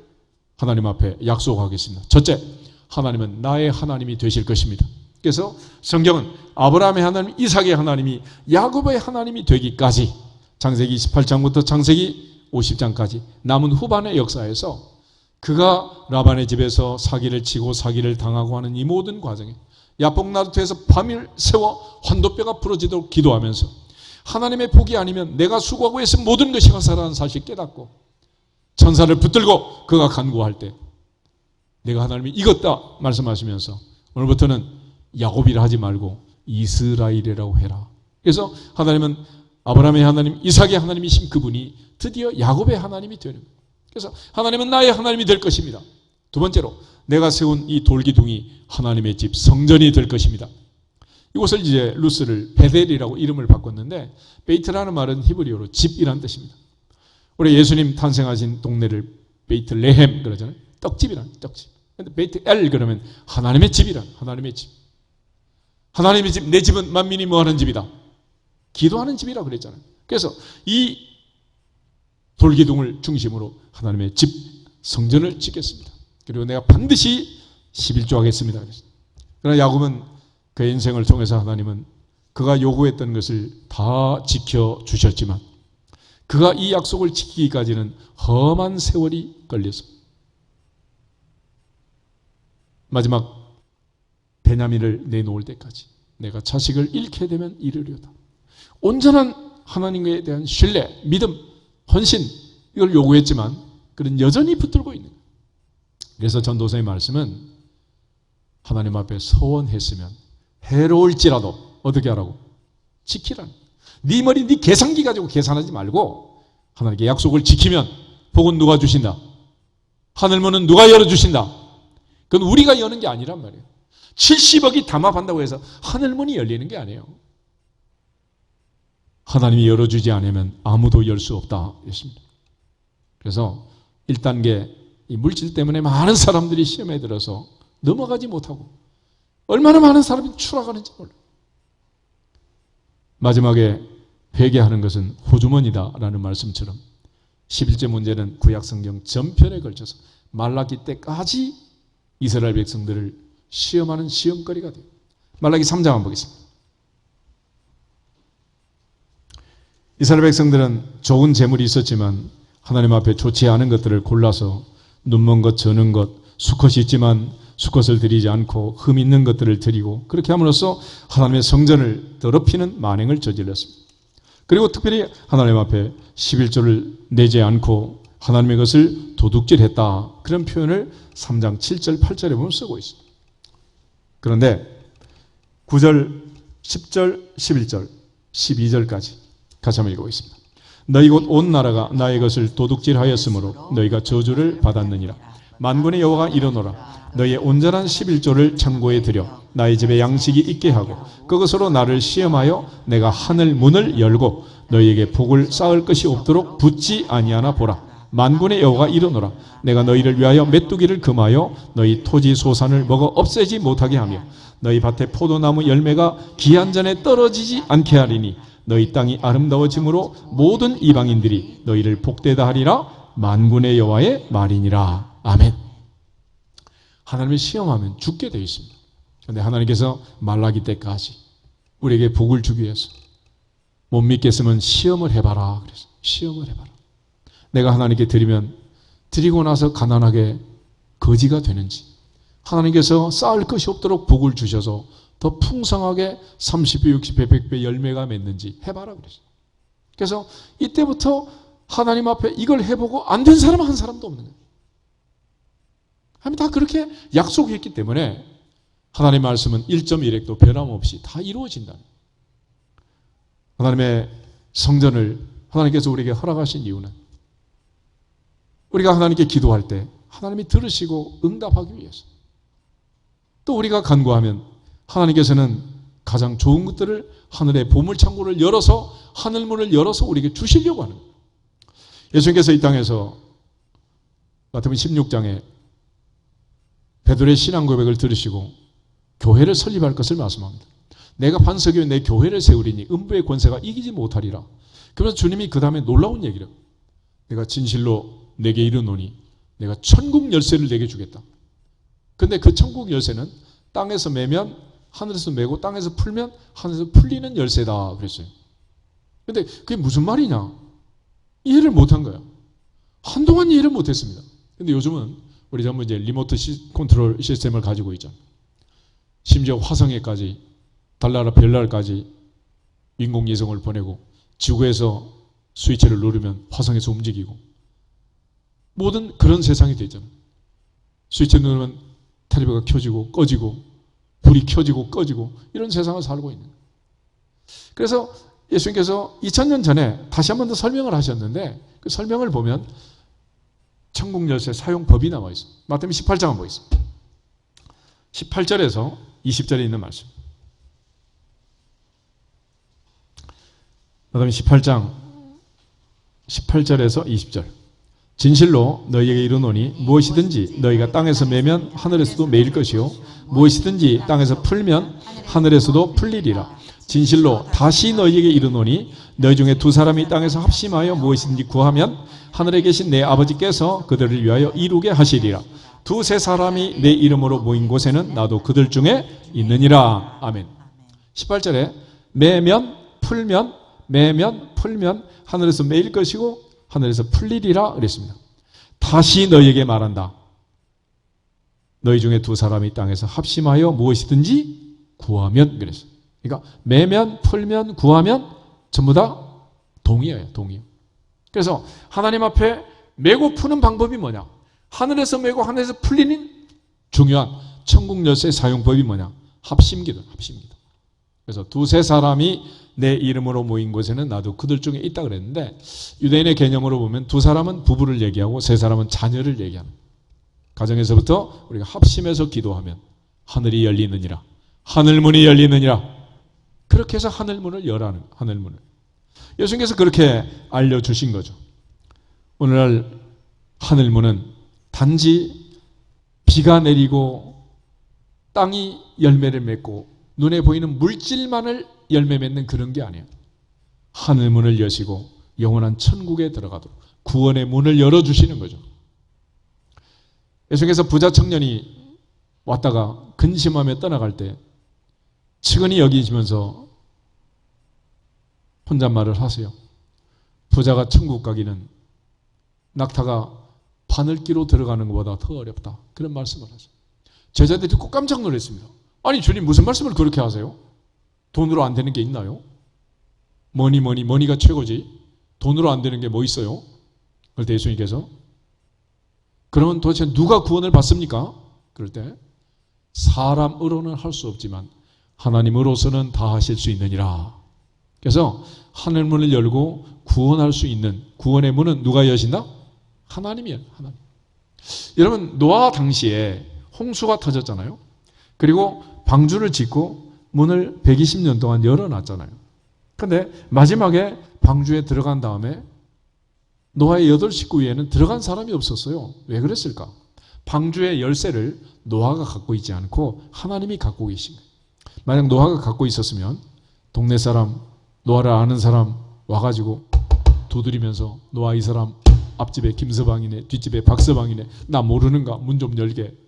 하나님 앞에 약속하겠습니다. 첫째, 하나님은 나의 하나님이 되실 것입니다. 그래서 성경은 아브라함의 하나님, 이삭의 하나님이 야곱의 하나님이 되기까지 창세기 28장부터 창세기 50장까지 남은 후반의 역사에서 그가 라반의 집에서 사기를 치고 사기를 당하고 하는 이 모든 과정에 야복나루터에서 밤을 새워 환도뼈가 부러지도록 기도하면서 하나님의 복이 아니면 내가 수고하고 해서 모든 것이 화살하는 사실 깨닫고 천사를 붙들고 그가 간구할 때 내가 하나님이 이겼다 말씀하시면서 오늘부터는 야곱이라 하지 말고 이스라엘이라고 해라. 그래서 하나님은 아브라함의 하나님, 이삭의 하나님이신 그분이 드디어 야곱의 하나님이 되는 거예요. 그래서 하나님은 나의 하나님이 될 것입니다. 두 번째로 내가 세운 이 돌기둥이 하나님의 집 성전이 될 것입니다. 이곳을 이제 루스를 베델이라고 이름을 바꿨는데 베이트라는 말은 히브리어로 집이란 뜻입니다. 우리 예수님 탄생하신 동네를 베이틀레헴 그러잖아요. 떡집이란 떡집. 근데 베이트엘 그러면 하나님의 집이란 하나님의 집. 하나님의 집, 내 집은 만민이 뭐하는 집이다. 기도하는 집이라고 그랬잖아요. 그래서 이 돌기둥을 중심으로 하나님의 집 성전을 짓겠습니다. 그리고 내가 반드시 11조 하겠습니다. 그러나 야곱은 그의 인생을 통해서 하나님은 그가 요구했던 것을 다 지켜주셨지만 그가 이 약속을 지키기까지는 험한 세월이 걸렸습니다. 마지막 베냐민을 내놓을 때까지 내가 자식을 잃게 되면 이르려다. 온전한 하나님에 대한 신뢰, 믿음, 헌신 이걸 요구했지만 그는 여전히 붙들고 있는 거예요. 그래서 전도서의 말씀은 하나님 앞에 서원했으면 해로울지라도 어떻게 하라고? 지키라는. 네 머리 네 계산기 가지고 계산하지 말고 하나님께 약속을 지키면 복은 누가 주신다? 하늘문은 누가 열어주신다? 그건 우리가 여는 게 아니란 말이에요. 70억이 담합한다고 해서 하늘문이 열리는 게 아니에요. 하나님이 열어주지 않으면 아무도 열 수 없다 했습니다. 그래서 1단계 이 물질 때문에 많은 사람들이 시험에 들어서 넘어가지 못하고 얼마나 많은 사람이 추락하는지 몰라요. 마지막에 회개하는 것은 호주머니다라는 말씀처럼 11제 문제는 구약성경 전편에 걸쳐서 말라기 때까지 이스라엘 백성들을 시험하는 시험거리가 돼요. 말라기 3장 한번 보겠습니다. 이스라엘 백성들은 좋은 재물이 있었지만 하나님 앞에 좋지 않은 것들을 골라서 눈먼 것, 저는 것, 수컷이 있지만 수컷을 드리지 않고 흠 있는 것들을 드리고 그렇게 함으로써 하나님의 성전을 더럽히는 만행을 저질렀습니다. 그리고 특별히 하나님 앞에 11조를 내지 않고 하나님의 것을 도둑질했다. 그런 표현을 3장 7절, 8절에 보면 쓰고 있습니다. 그런데 9절, 10절, 11절, 12절까지 같이 한번 읽어보겠습니다. 너희 곧 온 나라가 나의 것을 도둑질하였으므로 너희가 저주를 받았느니라. 만군의 여호와가 이르노라. 너희의 온전한 11조를 창고에 들여 나의 집에 양식이 있게 하고 그것으로 나를 시험하여 내가 하늘 문을 열고 너희에게 복을 쌓을 것이 없도록 붙지 아니하나 보라. 만군의 여호와가 이르노라. 내가 너희를 위하여 메뚜기를 금하여 너희 토지 소산을 먹어 없애지 못하게 하며 너희 밭에 포도나무 열매가 기한 전에 떨어지지 않게 하리니 너희 땅이 아름다워짐으로 모든 이방인들이 너희를 복되다 하리라. 만군의 여호와의 말이니라. 아멘. 하나님을 시험하면 죽게 되어 있습니다. 그런데 하나님께서 말라기 때까지 우리에게 복을 주기 위해서 못 믿겠으면 시험을 해봐라. 그래서 시험을 해봐라. 내가 하나님께 드리면 드리고 나서 가난하게 거지가 되는지 하나님께서 쌓을 것이 없도록 복을 주셔서 더 풍성하게 30배, 60배, 100배 열매가 맺는지 해봐라 그랬어요. 그래서 이때부터 하나님 앞에 이걸 해보고 안 된 사람은 한 사람도 없는 거예요. 하나님 다 그렇게 약속했기 때문에 하나님의 말씀은 1.1획도 변함없이 다 이루어진다. 하나님의 성전을 하나님께서 우리에게 허락하신 이유는 우리가 하나님께 기도할 때 하나님이 들으시고 응답하기 위해서, 또 우리가 간구하면 하나님께서는 가장 좋은 것들을 하늘의 보물창고를 열어서 하늘문을 열어서 우리에게 주시려고 하는 거예요. 예수님께서 이 땅에서 마태복음 16장에 베드로의 신앙 고백을 들으시고 교회를 설립할 것을 말씀합니다. 내가 반석이요 내 교회를 세우리니 음부의 권세가 이기지 못하리라. 그러면서 주님이 그 다음에 놀라운 얘기를, 내가 진실로 내게 이르노니 내가 천국 열쇠를 내게 주겠다. 근데 그 천국 열쇠는 땅에서 매면 하늘에서 매고 땅에서 풀면 하늘에서 풀리는 열쇠다 그랬어요. 근데 그게 무슨 말이냐? 이해를 못한 거야. 한동안 이해를 못했습니다. 근데 요즘은 우리 전부 이제 리모트 컨트롤 시스템을 가지고 있잖아요. 심지어 화성에까지, 달나라 별나라까지 인공위성을 보내고 지구에서 스위치를 누르면 화성에서 움직이고 모든 그런 세상이 되잖아요. 스위치를 누르면 텔레비가 켜지고 꺼지고 불이 켜지고 꺼지고 이런 세상을 살고 있는 거예요. 그래서 예수님께서 2000년 전에 다시 한 번 더 설명을 하셨는데 그 설명을 보면 천국 열쇠 사용법이 나와 있어요. 마태복음 18장 한번 보겠습니다. 18절에서 20절에 있는 말씀. 마태복음 18장 18절에서 20절. 진실로 너희에게 이르노니 무엇이든지 너희가 땅에서 매면 하늘에서도 매일 것이요 무엇이든지 땅에서 풀면 하늘에서도 풀리리라. 진실로 다시 너희에게 이르노니 너희 중에 두 사람이 땅에서 합심하여 무엇이든지 구하면 하늘에 계신 내 아버지께서 그들을 위하여 이루게 하시리라. 두세 사람이 내 이름으로 모인 곳에는 나도 그들 중에 있느니라. 아멘. 18절에 매면 풀면 매면 풀면 하늘에서 매일 것이고 하늘에서 풀리리라 그랬습니다. 다시 너희에게 말한다. 너희 중에 두 사람이 땅에서 합심하여 무엇이든지 구하면 그랬어요. 그러니까 매면, 풀면, 구하면 전부 다 동의어예요. 동의. 그래서 하나님 앞에 메고 푸는 방법이 뭐냐? 하늘에서 메고 하늘에서 풀리는 중요한 천국 열쇠 사용법이 뭐냐? 합심기도. 합심기도. 그래서 두세 사람이 내 이름으로 모인 곳에는 나도 그들 중에 있다 그랬는데, 유대인의 개념으로 보면 두 사람은 부부를 얘기하고 세 사람은 자녀를 얘기하는, 가정에서부터 우리가 합심해서 기도하면 하늘이 열리느니라, 하늘문이 열리느니라. 그렇게 해서 하늘문을 열라는, 하늘문을 예수님께서 그렇게 알려주신 거죠. 오늘날 하늘문은 단지 비가 내리고 땅이 열매를 맺고 눈에 보이는 물질만을 열매 맺는 그런 게 아니에요. 하늘문을 여시고 영원한 천국에 들어가도록 구원의 문을 열어주시는 거죠. 예수님께서 부자 청년이 왔다가 근심하며 떠나갈 때 측은히 여기시면서 혼잣말을 하세요. 부자가 천국 가기는 낙타가 바늘기로 들어가는 것보다 더 어렵다. 그런 말씀을 하죠. 제자들이 듣고 깜짝 놀랐습니다. 아니 주님, 무슨 말씀을 그렇게 하세요? 돈으로 안 되는 게 있나요? 머니가 최고지. 돈으로 안 되는 게 뭐 있어요? 그럴 때 예수님께서 그러면 도대체 누가 구원을 받습니까? 그럴 때 사람으로는 할 수 없지만 하나님으로서는 다 하실 수 있느니라. 그래서 하늘문을 열고 구원할 수 있는 구원의 문은 누가 여신다? 하나님이에요. 하나님. 여러분, 노아 당시에 홍수가 터졌잖아요. 그리고 방주를 짓고 문을 120년 동안 열어놨잖아요. 그런데 마지막에 방주에 들어간 다음에 노아의 8식구 위에는 들어간 사람이 없었어요. 왜 그랬을까? 방주의 열쇠를 노아가 갖고 있지 않고 하나님이 갖고 계신 거예요. 만약 노아가 갖고 있었으면 동네 사람, 노아를 아는 사람 와가지고 두드리면서 노아 이 사람 앞집에 김서방이네, 뒷집에 박서방이네, 나 모르는가? 문 좀 열게.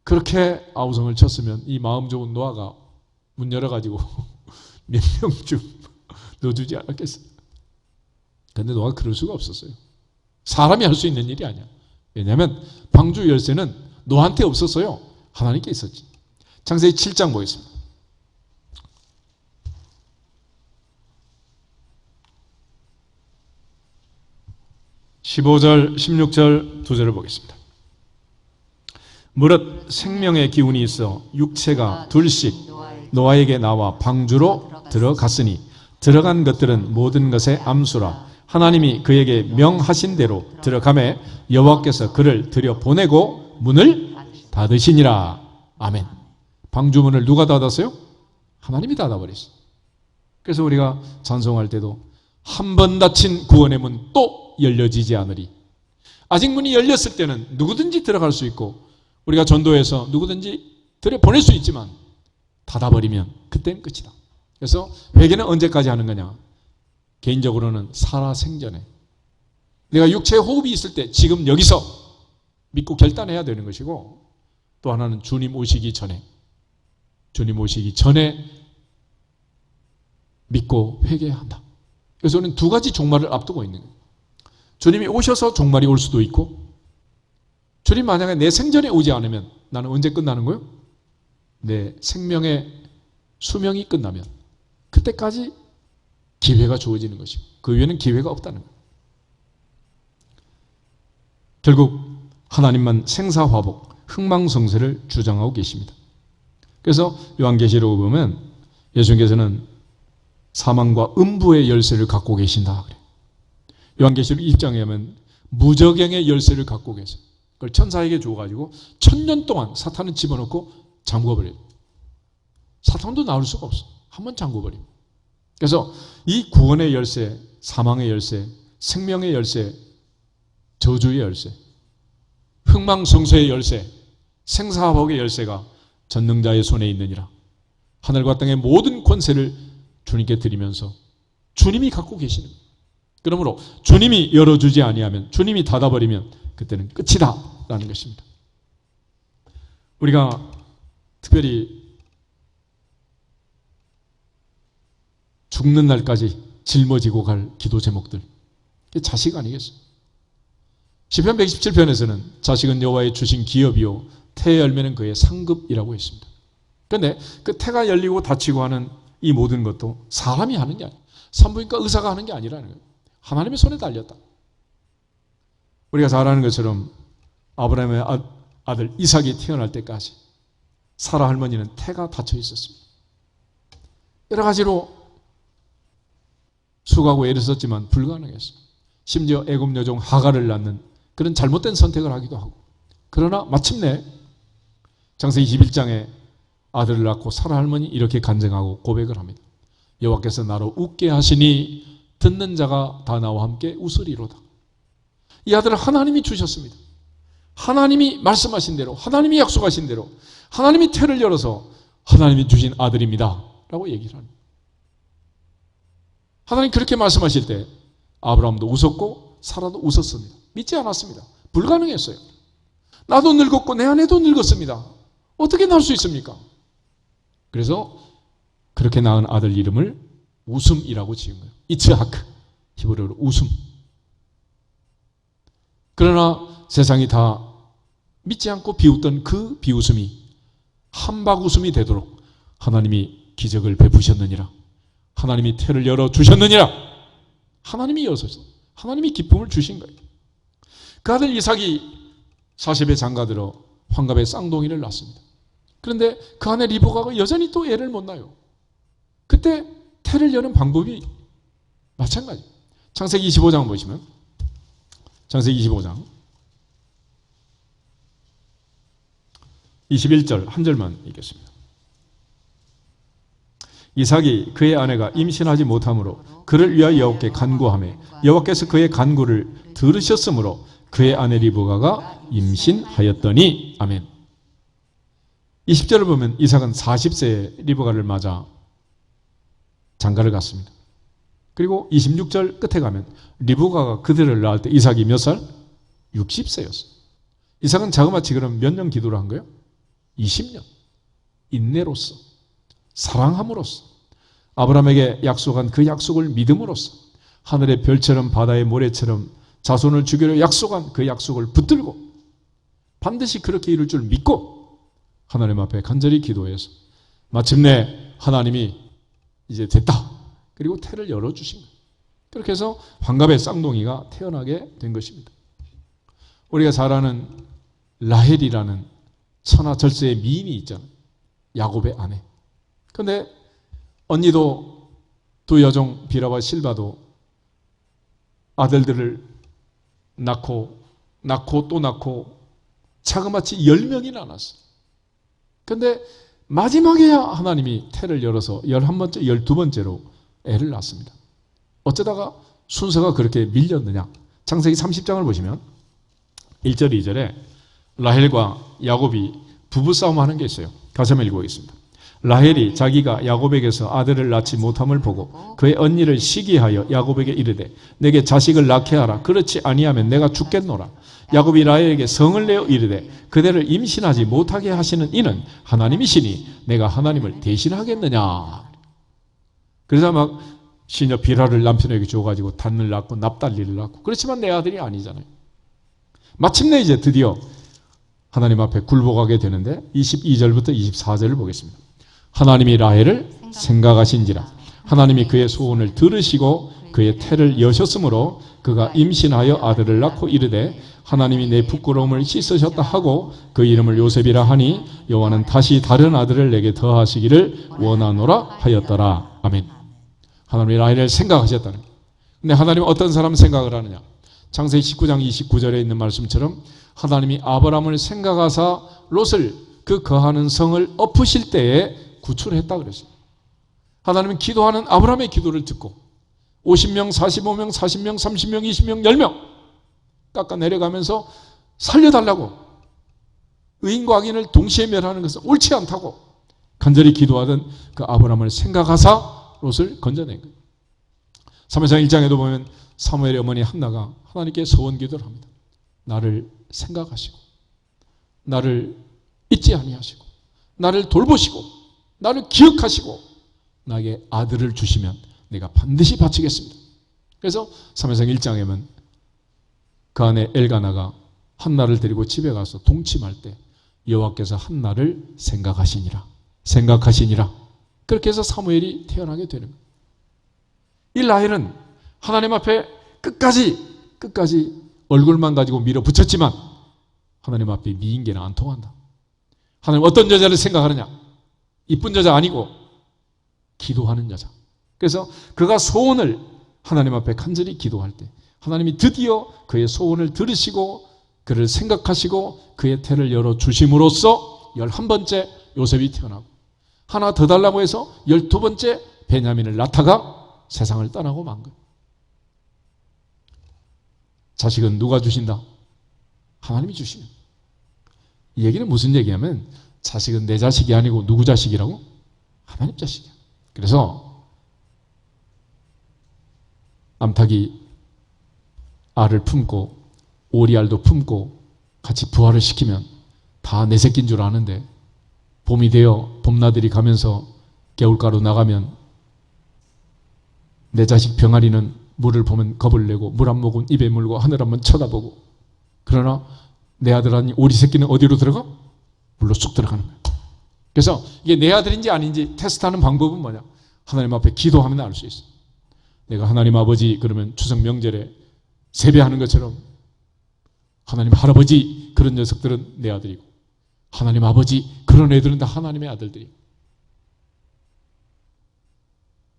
그렇게 아우성을 쳤으면 이 마음 좋은 노아가 문 열어가지고 몇 명 좀 넣어주지 않았겠어요? 그런데 노아가 그럴 수가 없었어요. 사람이 할 수 있는 일이 아니야. 왜냐하면 방주 열쇠는 노아한테 없었어요. 하나님께 있었지. 창세기 7장 보겠습니다. 15절, 16절 두 절을 보겠습니다. 무릇 생명의 기운이 있어 육체가 둘씩 노아에게 나와 방주로 들어갔으니 들어간 것들은 모든 것의 암수라. 하나님이 그에게 명하신 대로 들어가매 여호와께서 그를 들여보내고 문을 닫으시니라. 아멘. 방주문을 누가 닫았어요? 하나님이 닫아버렸어요. 그래서 우리가 찬송할 때도 한 번 닫힌 구원의 문 또 열려지지 않으리. 아직 문이 열렸을 때는 누구든지 들어갈 수 있고 우리가 전도해서 누구든지 들여보낼 수 있지만 닫아버리면 그때는 끝이다. 그래서 회개는 언제까지 하는 거냐? 개인적으로는 살아생전에 내가 육체의 호흡이 있을 때 지금 여기서 믿고 결단해야 되는 것이고, 또 하나는 주님 오시기 전에 믿고 회개해야 한다. 그래서 우리는 두 가지 종말을 앞두고 있는 거예요. 주님이 오셔서 종말이 올 수도 있고, 주님 만약에 내 생전에 오지 않으면 나는 언제 끝나는 거예요? 내 생명의 수명이 끝나면 그때까지 기회가 주어지는 것이고 그 위에는 기회가 없다는 거예요. 결국 하나님만 생사화복, 흥망성쇠를 주장하고 계십니다. 그래서 요한계시록을 보면 예수님께서는 사망과 음부의 열쇠를 갖고 계신다 그래요. 요한계시록 1장에 하면 무저갱의 열쇠를 갖고 계세요. 그걸 천사에게 줘가지고 1000년 동안 사탄은 집어넣고 잠궈버려요. 사탄도 나올 수가 없어. 한번 잠궈버려요. 그래서 이 구원의 열쇠, 사망의 열쇠, 생명의 열쇠, 저주의 열쇠, 흥망성쇠의 열쇠, 생사화복의 열쇠가 전능자의 손에 있느니라. 하늘과 땅의 모든 권세를 주님께 드리면서 주님이 갖고 계시는 거예요. 그러므로 주님이 열어주지 아니하면, 주님이 닫아버리면 그때는 끝이다 라는 것입니다. 우리가 특별히 죽는 날까지 짊어지고 갈 기도 제목들, 이게 자식 아니겠어요? 시편 117편에서는 자식은 여호와의 주신 기업이요 태의 열매는 그의 상급이라고 했습니다. 그런데 그 태가 열리고 닫히고 하는 이 모든 것도 사람이 하는 게 아니에요. 산부인과 의사가 하는 게 아니라는 거예요. 하나님의 손에 달렸다. 우리가 잘 아는 것처럼 아브라함의 아들 이삭이 태어날 때까지 사라 할머니는 태가 닫혀 있었습니다. 여러 가지로 수고하고 애를 썼지만 불가능했어요. 심지어 애굽 여종 하갈을 낳는 그런 잘못된 선택을 하기도 하고, 그러나 마침내 창세기 21장에 아들을 낳고 사라 할머니 이렇게 간증하고 고백을 합니다. 여호와께서 나로 웃게 하시니 듣는 자가 다 나와 함께 웃으리로다. 이 아들을 하나님이 주셨습니다. 하나님이 말씀하신 대로, 하나님이 약속하신 대로, 하나님이 태를 열어서 하나님이 주신 아들입니다 라고 얘기를 합니다. 하나님 그렇게 말씀하실 때 아브라함도 웃었고 사라도 웃었습니다. 믿지 않았습니다. 불가능했어요. 나도 늙었고 내 아내도 늙었습니다. 어떻게 낳을 수 있습니까? 그래서 그렇게 낳은 아들 이름을 웃음이라고 지은 거예요. 이츠하크, 히브리어로 웃음. 그러나 세상이 다 믿지 않고 비웃던 그 비웃음이 한박웃음이 되도록 하나님이 기적을 베푸셨느니라. 하나님이 태를 열어주셨느니라. 하나님이 여서서 하나님이 기쁨을 주신 거예요. 그 아들 이삭이 40에 장가들어 환갑에 쌍둥이를 낳습니다. 그런데 그 아내 리브가가 여전히 또 애를 못 낳아요. 그때 태를 여는 방법이 마찬가지. 창세기 25장 보시면, 창세기 25장 21절 한 절만 읽겠습니다. 이삭이 그의 아내가 임신하지 못하므로 그를 위하여 여호와께 간구하매 여호와께서 그의 간구를 들으셨으므로 그의 아내 리브가가 임신하였더니. 아멘. 20절을 보면 이삭은 40세에 리브가를 맞아 장가를 갔습니다. 그리고 26절 끝에 가면 리브가가 그들을 낳을 때 이삭이 몇 살? 60세였어요. 이삭은 자그마치 그럼 몇 년 기도를 한 거예요? 20년. 인내로서, 사랑함으로써, 아브라함에게 약속한 그 약속을 믿음으로써, 하늘의 별처럼 바다의 모래처럼 자손을 주기로 약속한 그 약속을 붙들고 반드시 그렇게 이룰 줄 믿고 하나님 앞에 간절히 기도해서 마침내 하나님이 이제 됐다. 그리고 태를 열어주신 거예요. 그렇게 해서 환갑의 쌍둥이가 태어나게 된 것입니다. 우리가 잘 아는 라헬이라는 천하절세의 미인이 있잖아요. 야곱의 아내. 그런데 언니도 두 여종 비라와 실바도 아들들을 낳고 또 낳고 자그마치 10명이나 낳았어요. 그런데 마지막에야 하나님이 태를 열어서 11번째, 12번째로 애를 낳습니다. 어쩌다가 순서가 그렇게 밀렸느냐. 창세기 30장을 보시면 1절, 2절에 라헬과 야곱이 부부싸움 하는 게 있어요. 다시 한번 읽어보겠습니다. 라헬이 자기가 야곱에게서 아들을 낳지 못함을 보고 그의 언니를 시기하여 야곱에게 이르되 내게 자식을 낳게 하라. 그렇지 아니하면 내가 죽겠노라. 야곱이 라헬에게 성을 내어 이르되 그대를 임신하지 못하게 하시는 이는 하나님이시니 내가 하나님을 대신하겠느냐. 그래서 막 시녀 비라를 남편에게 줘가지고 단을 낳고 납달리를 낳고, 그렇지만 내 아들이 아니잖아요. 마침내 이제 드디어 하나님 앞에 굴복하게 되는데 22절부터 24절을 보겠습니다. 하나님이 라헬을 생각하신지라 하나님이 그의 소원을 들으시고 그의 태를 여셨으므로 그가 임신하여 아들을 낳고 이르되 하나님이 내 부끄러움을 씻으셨다 하고 그 이름을 요셉이라 하니 여호와는 다시 다른 아들을 내게 더하시기를 원하노라 하였더라. 아멘. 하나님이 라헬을 생각하셨다는 거예요. 근데 하나님은 어떤 사람 생각을 하느냐. 창세기 19장 29절에 있는 말씀처럼 하나님이 아브라함을 생각하사 롯을 그 거하는 성을 엎으실 때에 구출했다 그랬어요. 하나님은 기도하는 아브라함의 기도를 듣고 50명, 45명, 40명, 30명, 20명, 10명 깎아 내려가면서 살려달라고, 의인과 악인을 동시에 멸하는 것은 옳지 않다고 간절히 기도하던 그 아브라함을 생각하사 롯을 건져낸 거예요. 사무엘상 1장에도 보면 사무엘의 어머니 한나가 하나님께 소원 기도를 합니다. 나를 생각하시고 나를 잊지 아니하시고 나를 돌보시고 나를 기억하시고 나에게 아들을 주시면 내가 반드시 바치겠습니다. 그래서 사무엘상 1장에 보면 그 안에 엘가나가 한나를 데리고 집에 가서 동침할 때 여호와께서 한나를 생각하시니라. 그렇게 해서 사무엘이 태어나게 되는 거예요. 이 라헬은 하나님 앞에 끝까지 얼굴만 가지고 밀어붙였지만 하나님 앞에 미인계는 안 통한다. 하나님 어떤 여자를 생각하느냐? 이쁜 여자 아니고 기도하는 여자. 그래서 그가 소원을 하나님 앞에 간절히 기도할 때 하나님이 드디어 그의 소원을 들으시고 그를 생각하시고 그의 태를 열어주심으로써 11번째 요셉이 태어나고 하나 더 달라고 해서 12번째 베냐민을 낳다가 세상을 떠나고 만 거예요. 자식은 누가 주신다? 하나님이 주시면. 이 얘기는 무슨 얘기냐면 자식은 내 자식이 아니고 누구 자식이라고? 하나님 자식이야. 그래서 암탉이 알을 품고 오리알도 품고 같이 부화를 시키면 다 내 새끼인 줄 아는데 봄이 되어 봄나들이 가면서 개울가로 나가면 내 자식 병아리는 물을 보면 겁을 내고 물 한 모금 입에 물고 하늘 한번 쳐다보고 그러나 내 아들 아니 오리 새끼는 어디로 들어가? 물로 쑥 들어가는 거예요. 그래서 이게 내 아들인지 아닌지 테스트하는 방법은 뭐냐? 하나님 앞에 기도하면 알 수 있어요. 내가 하나님 아버지 그러면 추석 명절에 세배하는 것처럼 하나님 할아버지 그런 녀석들은 내 아들이고 하나님 아버지 그런 애들은 다 하나님의 아들들이고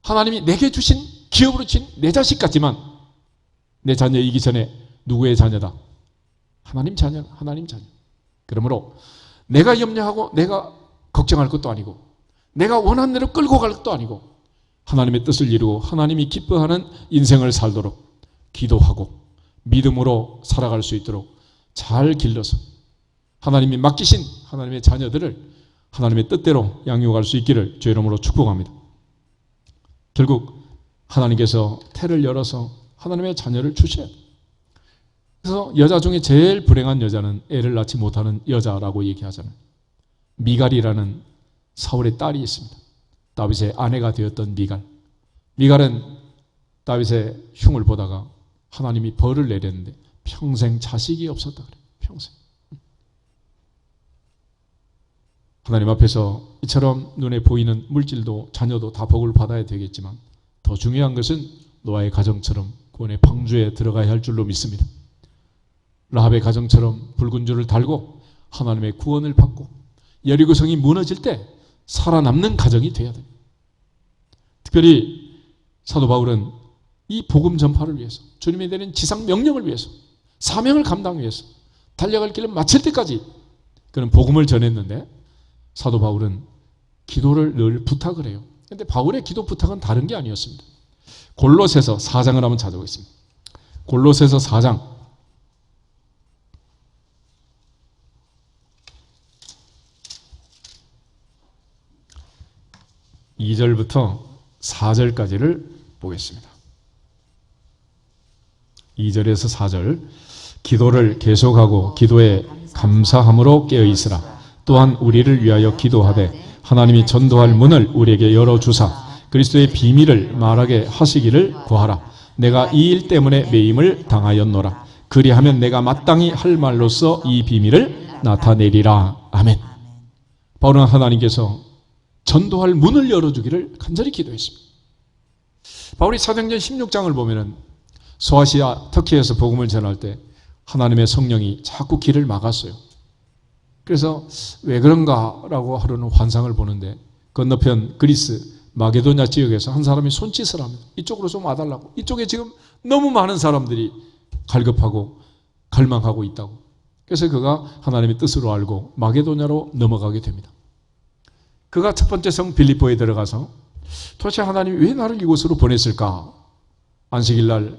하나님이 내게 주신 기업으로 친 내 자식 같지만 내 자녀이기 전에 누구의 자녀다? 하나님 자녀, 하나님 자녀. 그러므로 내가 염려하고 내가 걱정할 것도 아니고 내가 원하는 대로 끌고 갈 것도 아니고 하나님의 뜻을 이루고 하나님이 기뻐하는 인생을 살도록 기도하고 믿음으로 살아갈 수 있도록 잘 길러서 하나님이 맡기신 하나님의 자녀들을 하나님의 뜻대로 양육할 수 있기를 주의 이름으로 축복합니다. 결국 하나님께서 태를 열어서 하나님의 자녀를 주셔야 돼요. 그래서 여자 중에 제일 불행한 여자는 애를 낳지 못하는 여자라고 얘기하잖아요. 미갈이라는 사울의 딸이 있습니다. 다윗의 아내가 되었던 미갈. 미갈은 다윗의 흉을 보다가 하나님이 벌을 내렸는데 평생 자식이 없었다 그래요. 평생. 하나님 앞에서 이처럼 눈에 보이는 물질도 자녀도 다 복을 받아야 되겠지만 더 중요한 것은 노아의 가정처럼 구원의 방주에 들어가야 할 줄로 믿습니다. 라합의 가정처럼 붉은 줄을 달고 하나님의 구원을 받고 여리고성이 무너질 때 살아남는 가정이 돼야 됩니다. 특별히 사도 바울은 이 복음 전파를 위해서 주님이 내린 지상 명령을 위해서 사명을 감당하기 위해서 달려갈 길을 마칠 때까지 그는 복음을 전했는데 사도 바울은 기도를 늘 부탁을 해요. 그런데 바울의 기도 부탁은 다른 게 아니었습니다. 골로새서 4장을 한번 찾아보겠습니다. 골로새서 4장 2절부터 4절까지를 보겠습니다. 2절에서 4절 기도를 계속하고 기도에 감사함으로 깨어있으라. 또한 우리를 위하여 기도하되 하나님이 전도할 문을 우리에게 열어주사 그리스도의 비밀을 말하게 하시기를 구하라. 내가 이 일 때문에 매임을 당하였노라. 그리하면 내가 마땅히 할 말로써 이 비밀을 나타내리라. 아멘. 바울은 하나님께서 전도할 문을 열어주기를 간절히 기도했습니다. 바울이 사도행전 16장을 보면은 소아시아 터키에서 복음을 전할 때 하나님의 성령이 자꾸 길을 막았어요. 그래서 왜 그런가라고 하루는 환상을 보는데 건너편 그리스 마게도냐 지역에서 한 사람이 손짓을 합니다. 이쪽으로 좀 와달라고. 이쪽에 지금 너무 많은 사람들이 갈급하고 갈망하고 있다고. 그래서 그가 하나님의 뜻으로 알고 마게도냐로 넘어가게 됩니다. 그가 첫 번째 성 빌립보에 들어가서 도대체 하나님이 왜 나를 이곳으로 보냈을까? 안식일날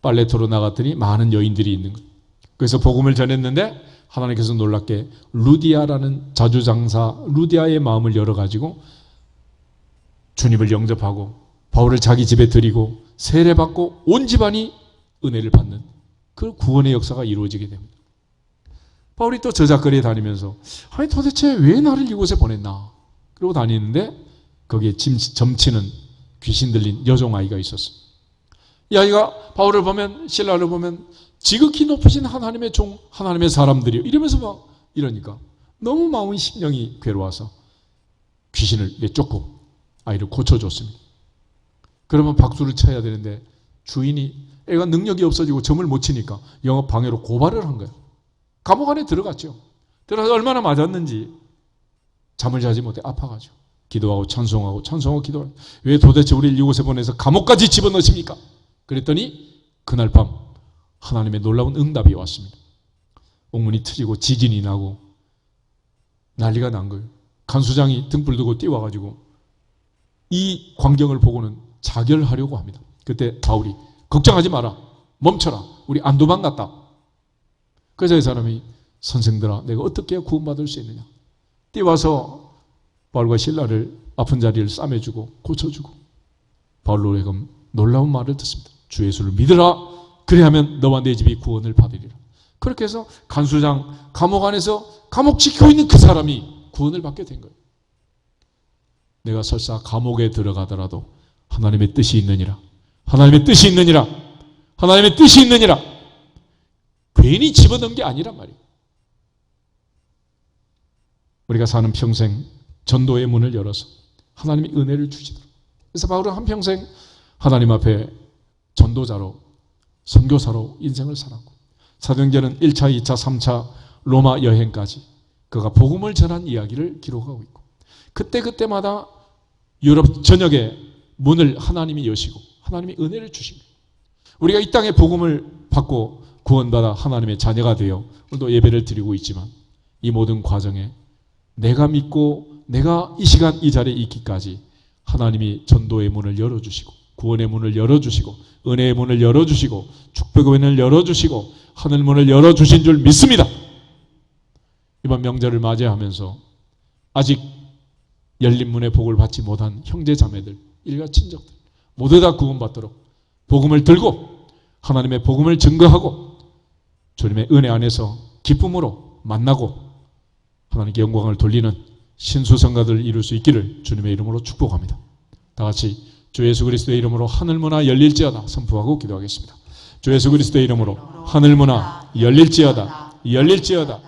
빨래터로 나갔더니 많은 여인들이 있는 거예요. 그래서 복음을 전했는데 하나님께서 놀랍게 루디아라는 자주장사 루디아의 마음을 열어가지고 주님을 영접하고 바울을 자기 집에 들이고 세례받고 온 집안이 은혜를 받는 그 구원의 역사가 이루어지게 됩니다. 바울이 또 저작거리에 다니면서 아니 도대체 왜 나를 이곳에 보냈나? 그러고 다니는데 거기에 점치는 귀신 들린 여종아이가 있었어요. 이 아이가 바울을 보면 신라를 보면 지극히 높으신 하나님의 종, 하나님의 사람들이요. 이러면서 막 이러니까 너무 마음이 심령이 괴로워서 귀신을 내쫓고 아이를 고쳐줬습니다. 그러면 박수를 쳐야 되는데 주인이 애가 능력이 없어지고 점을 못 치니까 영업 방해로 고발을 한 거예요. 감옥 안에 들어갔죠. 들어가서 얼마나 맞았는지 잠을 자지 못해 아파가지고 기도하고 찬송하고 기도하고, 왜 도대체 우리를 이곳에 보내서 감옥까지 집어넣으십니까? 그랬더니 그날 밤 하나님의 놀라운 응답이 왔습니다. 옥문이 트지고 지진이 나고 난리가 난 거예요. 간수장이 등불 들고 뛰어와가지고 이 광경을 보고는 자결하려고 합니다. 그때 바울이 걱정하지 마라, 멈춰라, 우리 안 도망갔다. 그래서 이 사람이 선생들아, 내가 어떻게 구원받을 수 있느냐. 뛰어와서 바울과 실라를 아픈 자리를 싸매주고 고쳐주고 바울로 놀라운 말을 듣습니다. 주 예수를 믿으라, 그래야면 너와 내 집이 구원을 받으리라. 그렇게 해서 간수장 감옥 안에서 감옥 지키고 있는 그 사람이 구원을 받게 된 거예요. 내가 설사 감옥에 들어가더라도 하나님의 뜻이 있느니라, 하나님의 뜻이 있느니라, 하나님의 뜻이 있느니라. 괜히 집어넣은 게 아니란 말이에요. 우리가 사는 평생 전도의 문을 열어서 하나님이 은혜를 주시더라고요. 그래서 바울은 한평생 하나님 앞에 전도자로, 선교사로 인생을 살았고, 사도행전은 1차, 2차, 3차 로마 여행까지 그가 복음을 전한 이야기를 기록하고 있고, 그때마다 유럽 전역의 문을 하나님이 여시고 하나님이 은혜를 주십니다. 우리가 이 땅에 복음을 받고 구원받아 하나님의 자녀가 되어 오늘도 예배를 드리고 있지만, 이 모든 과정에 내가 믿고 내가 이 시간 이 자리에 있기까지 하나님이 전도의 문을 열어주시고 구원의 문을 열어주시고 은혜의 문을 열어주시고 축복의 문을 열어주시고 하늘 문을 열어주신 줄 믿습니다. 이번 명절을 맞이하면서 아직 열린 문의 복을 받지 못한 형제 자매들, 일가 친척들 모두 다 구원받도록 복음을 들고 하나님의 복음을 증거하고 주님의 은혜 안에서 기쁨으로 만나고 하나님께 영광을 돌리는 신수성가들을 이룰 수 있기를 주님의 이름으로 축복합니다. 다 같이 주 예수 그리스도의 이름으로 하늘문화 열릴지어다 선포하고 기도하겠습니다. 주 예수 그리스도의 이름으로 하늘문화 열릴지어다, 열릴지어다,